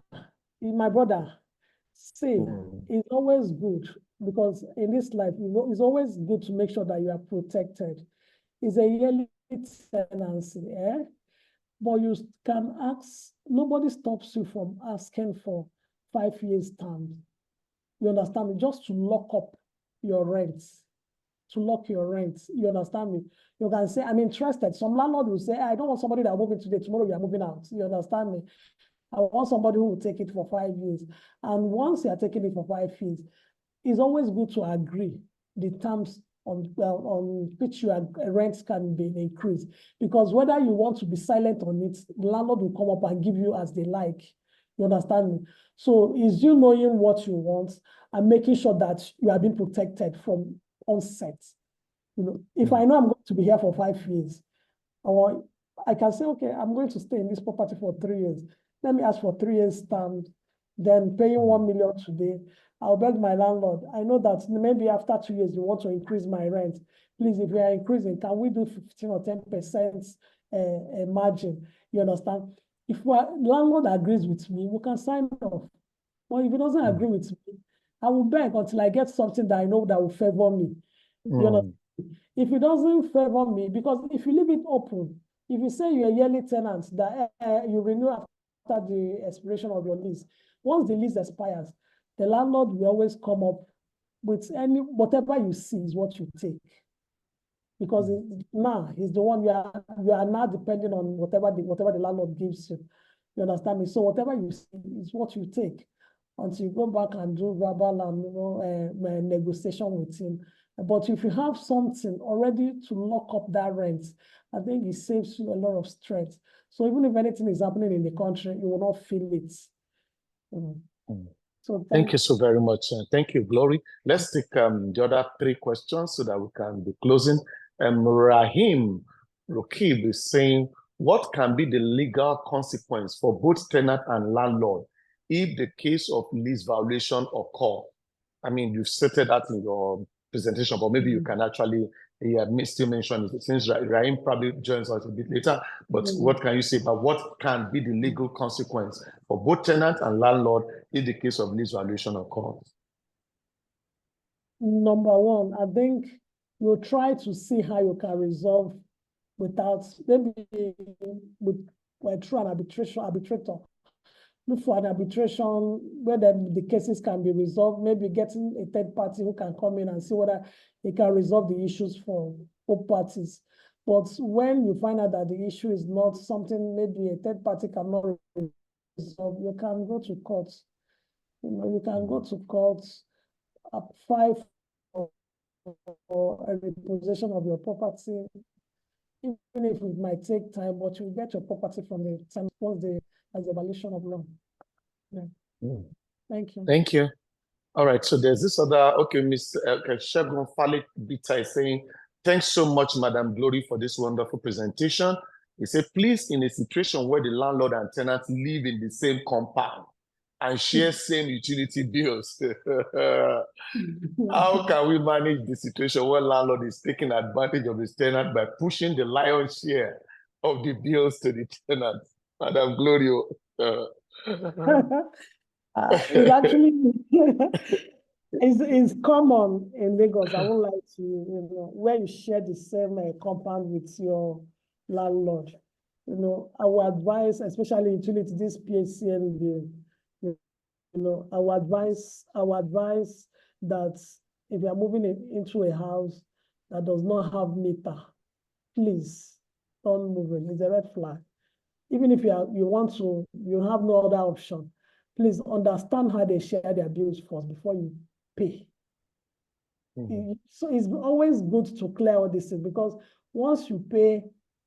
see, it's always good, because in this life, it's always good to make sure that you are protected. It's a yearly tenancy, but you can ask, nobody stops you from asking for 5 years term. You understand me? Just to lock up your rents, you understand me? You can say, I'm interested. Some landlord will say, I don't want somebody that will move in today, tomorrow we are moving out. You understand me? I want somebody who will take it for 5 years. And once you are taking it for 5 years, it's always good to agree the terms on which your rents can be increased. Because whether you want to be silent on it, the landlord will come up and give you as they like. You understand me? So it's you knowing what you want and making sure that you are being protected from onset. You know, if I know I'm going to be here for 5 years, or I can say, okay, I'm going to stay in this property for 3 years. Let me ask for 3 years stamp, then paying 1 million today. I'll beg my landlord. I know that maybe after 2 years, you want to increase my rent. Please, if we are increasing, can we do 15 or 10% margin? You understand? If landlord agrees with me, we can sign off. But if he doesn't agree with me, I will beg until I get something that I know that will favor me. You know, if it doesn't favor me, because if you leave it open, if you say you're a yearly tenant that you renew after the expiration of your lease, once the lease expires, the landlord will always come up with whatever you see is what you take. Because now he's the one you are now depending on whatever the landlord gives you. You understand me? So whatever you see is what you take until you go back and do verbal and negotiation with him. But if you have something already to lock up that rent, I think it saves you a lot of stress. So even if anything is happening in the country, you will not feel it. So thank you so very much. Thank you, Glory. Let's take the other 3 questions so that we can be closing. Rahim Rokib is saying, what can be the legal consequence for both tenant and landlord if the case of lease violation occur? I mean, you've stated that in your presentation, but maybe you can actually still mention it since Rahim probably joins us a bit later. But what can you say about what can be the legal consequence for both tenant and landlord if the case of lease violation occurs? Number one, I think you'll try to see how you can resolve without maybe through an arbitrator. Look for an arbitration where the cases can be resolved, maybe getting a third party who can come in and see whether they can resolve the issues for both parties. But when you find out that the issue is not something maybe a third party cannot resolve, you can go to court. You can go to court, apply for a repossession of your property, even if it might take time, but you get your property from the time once as a violation of law. Thank you. Thank you. All right, so there's this other, okay, Ms. Shegun Falik Bita is saying, thanks so much, Madam Glory, for this wonderful presentation. He said, please, in a situation where the landlord and tenant live in the same compound and share same utility bills, how can we manage the situation where landlord is taking advantage of his tenant by pushing the lion's share of the bills to the tenant? Madam Glory. It's actually it's common in Lagos. I won't lie to you, where you share the same compound with your landlord. I would advise, especially utility, this PHCN bill. I would advise that if you are moving into a house that does not have meter, please don't move it. It's a red flag. Even if you have no other option, please understand how they share their bills first before you pay. So it's always good to clear all this because once you pay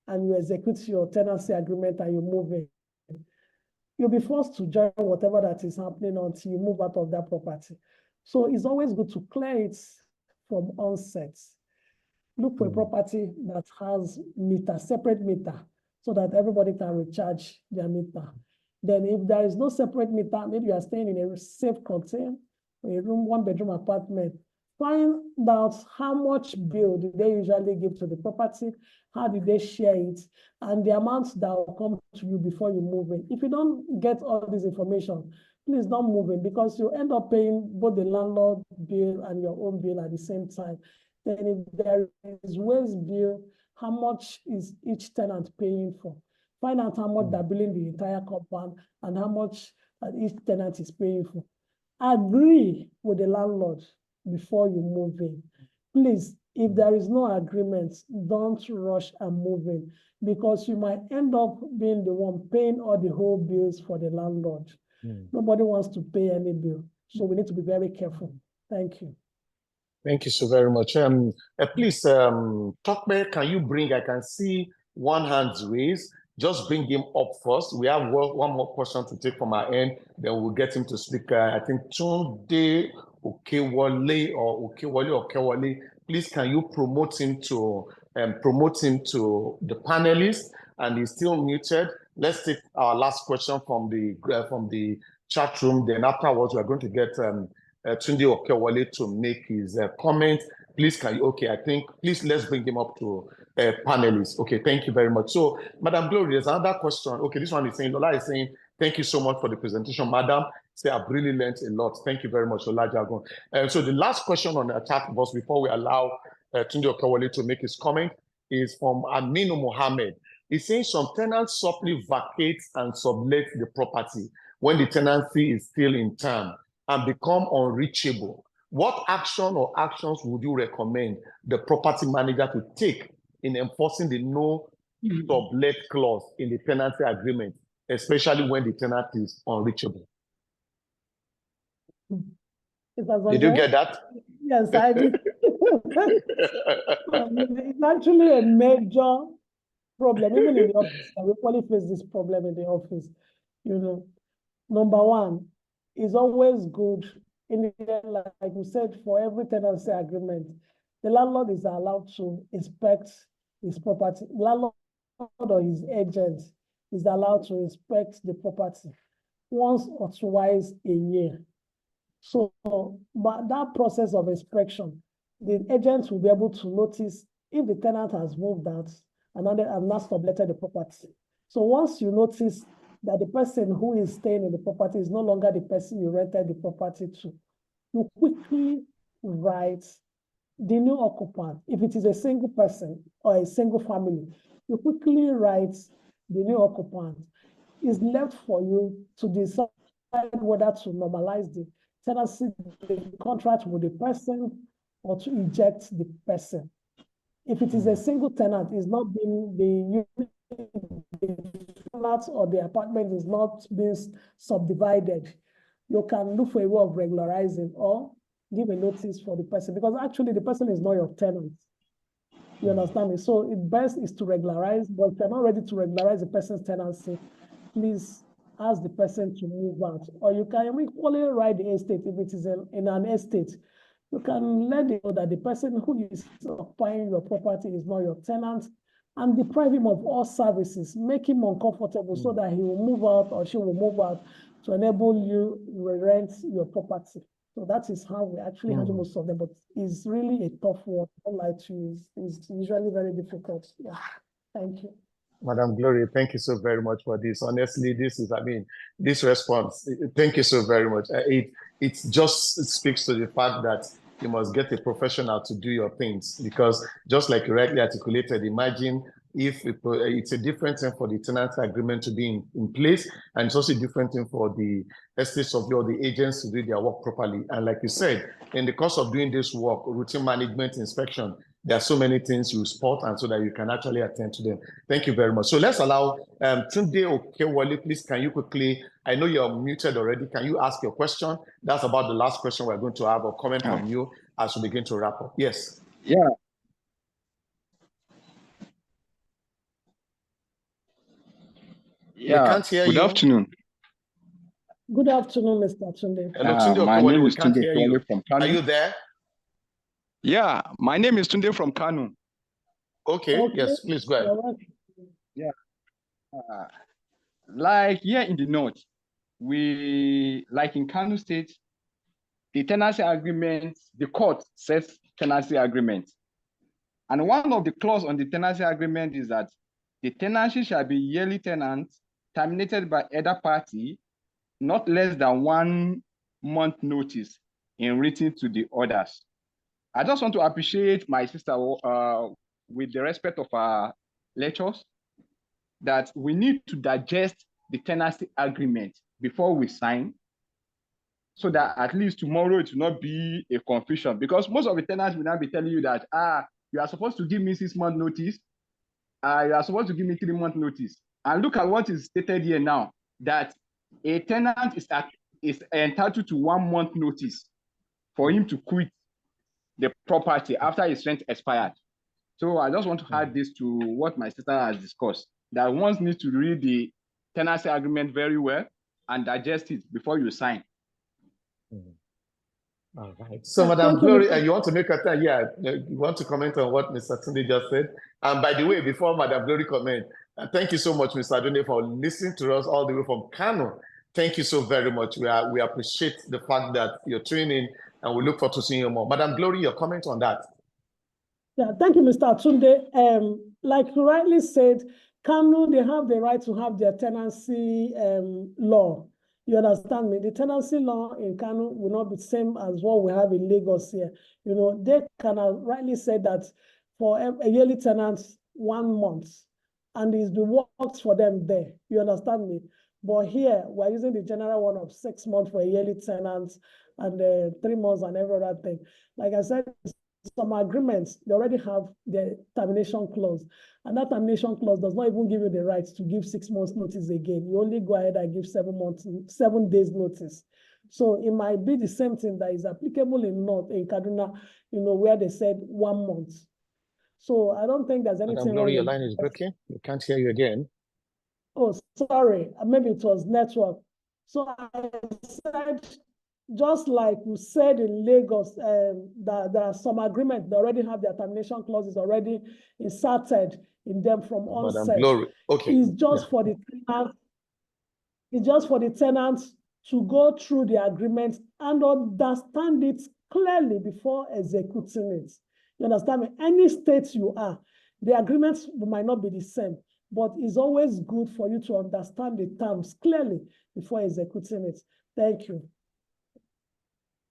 and you execute your tenancy agreement and you move in, you'll be forced to join whatever that is happening until you move out of that property. So it's always good to clear it from onset. Look for a property that has separate meter, so that everybody can recharge their meter. Then if there is no separate meter, maybe you are staying in a safe contain, a room, 1-bedroom apartment, find out how much bill do they usually give to the property, how do they share it, and the amount that will come to you before you move in. If you don't get all this information, please don't move in because you end up paying both the landlord bill and your own bill at the same time. Then if there is waste bill, how much is each tenant paying for? Find out how much they're billing the entire compound and how much each tenant is paying for. Agree with the landlord before you move in. Please, if there is no agreement, don't rush and move in because you might end up being the one paying all the whole bills for the landlord. Nobody wants to pay any bill. So we need to be very careful Thank you. Thank you so very much. Please, Tokbe, can you bring, I can see one hand raised. Just bring him up first. We have one more question to take from our end, then we'll get him to speak. I think Tunde Okewale or Okewale. Please, can you promote him to the panelists? And he's still muted. Let's take our last question from the chat room. Then afterwards, we're going to get Tunde Okewale to make his comment. Please, please let's bring him up to panelists. Okay, thank you very much. So, Madam Glory, there's another question. Okay, this one is saying, Lola is saying, thank you so much for the presentation, Madam. Say, I've really learned a lot. Thank you very much, Lola Jagon. So the last question on the chat box before we allow Tunde Okewale to make his comment is from Aminu Mohammed. He's saying some tenants softly vacate and sublet the property when the tenancy is still in term and become unreachable. What action or actions would you recommend the property manager to take in enforcing the no sublet clause in the tenancy agreement, especially when the tenant is unreachable? Did you get that? Yes, I did. It's actually a major problem, even in the office. We probably face this problem in the office. You know, number one, it's always good, like we said, for every tenancy agreement, the landlord is allowed to inspect his property. The landlord or his agent is allowed to inspect the property once or twice a year. So, but that process of inspection, the agent will be able to notice if the tenant has moved out and not subletted the property. So once you notice that the person who is staying in the property is no longer the person you rented the property to, you quickly write the new occupant. If it is a single person or a single family, you quickly write the new occupant. It's left for you to decide whether to normalize the tenancy, the contract with the person, or to eject the person. If it is a single tenant, it's not being the flat or the apartment is not being subdivided, you can look for a way of regularizing or give a notice for the person, because actually the person is not your tenant. You understand me? So it best is to regularize, but if you're not ready to regularize the person's tenancy, please ask the person to move out. Or you can equally write the estate. If it is in an estate, you can let them know that the person who is occupying your property is not your tenant, and deprive him of all services, make him uncomfortable so that he will move out or she will move out to enable you to rent your property. So that is how we actually handle most of them, but it's really a tough one. I don't lie to you. It's usually very difficult. Yeah, thank you. Madam Glory, thank you so very much for this. Honestly, this response, thank you so very much. It just speaks to the fact that you must get a professional to do your things, because just like you rightly articulated, imagine if it's a different thing for the tenancy agreement to be in place, and it's also a different thing for the estate surveyor or the agents to do their work properly. And like you said, in the course of doing this work, routine management, inspection, there are so many things you spot, and so that you can actually attend to them. Thank you very much. So let's allow Tunde Okewale, please, can you quickly, I know you're muted already, can you ask your question? That's about the last question we're going to have, a comment from you as we begin to wrap up. Yes. Yeah. We can't hear you. Good afternoon. Good afternoon, Mr. Tunde. Hello, Tunde Okewale, my name is we can't Tunde hear you. from Kano. Are you there? Yeah, my name is Tunde from Kano. Okay, yes, please go ahead. Yeah. Like here in the north, like in Kano State, the tenancy agreement, the court says tenancy agreement. And one of the clauses on the tenancy agreement is that the tenancy shall be yearly tenant terminated by either party, not less than 1 month notice in written to the others. I just want to appreciate my sister with the respect of our lectures, that we need to digest the tenancy agreement before we sign, so that at least tomorrow it will not be a confusion, because most of the tenants will now be telling you that, you are supposed to give me 6 month notice, you are supposed to give me 3 month notice. And look at what is stated here now, that a tenant is entitled to 1 month notice for him to quit the property after his rent expired. So I just want to add this to what my sister has discussed, that one needs to read the tenancy agreement very well and digest it before you sign. All right. So, Madam Glory, you want to make a time? Yeah, you want to comment on what Mr. Tunde just said? And by the way, before Madam Glory comment, thank you so much, Mr. Adone, for listening to us all the way from Kano. Thank you so very much. We appreciate the fact that you're tuning in, and we look forward to seeing you more. Madam Glory, your comment on that? Yeah, thank you, Mr. Tunde. Like you rightly said, Kano, they have the right to have their tenancy law. You understand me? The tenancy law in Kano will not be the same as what we have in Lagos here. You know, they can rightly say that for a yearly tenant, 1 month, and it's the works for them there. You understand me? But here, we're using the general one of 6 months for a yearly tenant and 3 months and every other thing. Like I said, some agreements, they already have the termination clause. And that termination clause does not even give you the right to give 6 months notice again. You only go ahead and give 7 days notice. So it might be the same thing that is applicable in Kaduna, you know, where they said 1 month. So I don't think there's anything Madam Glory, your line is breaking. We can't hear you again. Oh, sorry. Maybe it was network. So I said, just like we said in Lagos, that there are some agreements that already have their termination clauses already inserted in them from onset. Madam Glory, okay. It's just for the tenants. It's just for the tenants to go through the agreement and understand it clearly before executing it. You understand me? Any state you are, the agreements might not be the same, but it's always good for you to understand the terms clearly before executing it. Thank you.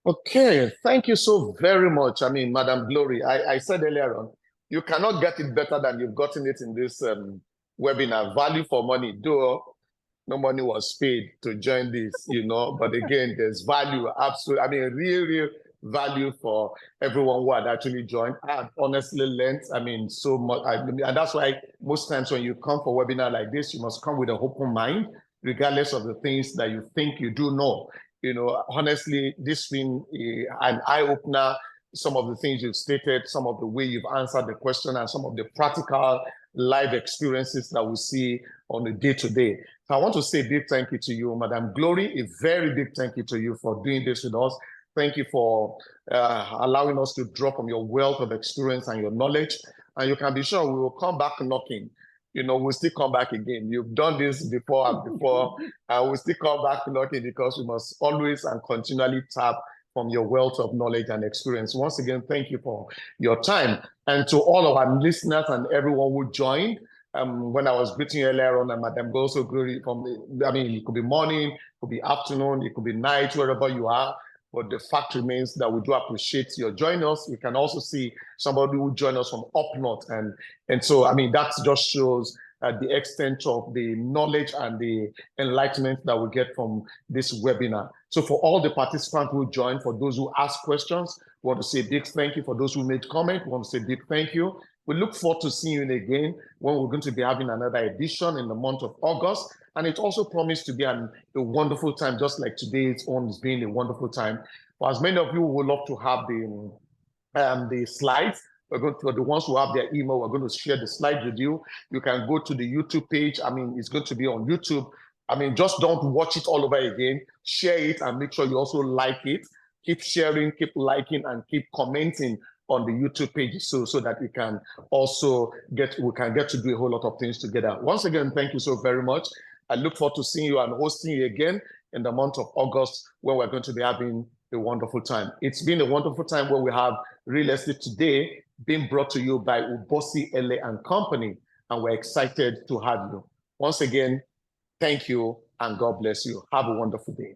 Okay, thank you so very much. I mean, Madam Glory, I said earlier on, you cannot get it better than you've gotten it in this webinar. Value for money, though no money was paid to join this, you know, but again, there's value, absolutely. I mean, real value for everyone who had actually joined. I had honestly learned, I mean, so much. And that's why most times when you come for a webinar like this, you must come with an open mind, regardless of the things that you think you do know. You know, honestly, this been an eye-opener, some of the things you've stated, some of the way you've answered the question, and some of the practical live experiences that we see on a day-to-day. So I want to say a big thank you to you, Madam Glory, a very big thank you to you for doing this with us. Thank you for allowing us to draw from your wealth of experience and your knowledge. And you can be sure we will come back knocking. You know, we'll still come back again. You've done this before and before, and we'll still come back knocking because we must always and continually tap from your wealth of knowledge and experience. Once again, thank you for your time. And to all of our listeners and everyone who joined, when I was greeting earlier on, and Madam also greeting from, I mean, it could be morning, it could be afternoon, it could be night, wherever you are. But the fact remains that we do appreciate your joining us. We can also see somebody who joined us from up north. And so, I mean, that just shows the extent of the knowledge and the enlightenment that we get from this webinar. So for all the participants who joined, for those who asked questions, we want to say a big thank you. For those who made comment, we want to say a big thank you. We look forward to seeing you again when we're going to be having another edition in the month of August. And it also promised to be a wonderful time, just like today's one is being a wonderful time. For as many of you who would love to have the slides, we're going to, for the ones who have their email, we're going to share the slides with you. You can go to the YouTube page. I mean, it's going to be on YouTube. I mean, just don't watch it all over again. Share it and make sure you also like it. Keep sharing, keep liking, and keep commenting on the YouTube page so that we can also get to do a whole lot of things together. Once again, thank you so very much. I look forward to seeing you and hosting you again in the month of August, when we're going to be having a wonderful time. It's been a wonderful time where we have Real Estate Today being brought to you by Ubosi LA and Company, and we're excited to have you. Once again, thank you and God bless you. Have a wonderful day.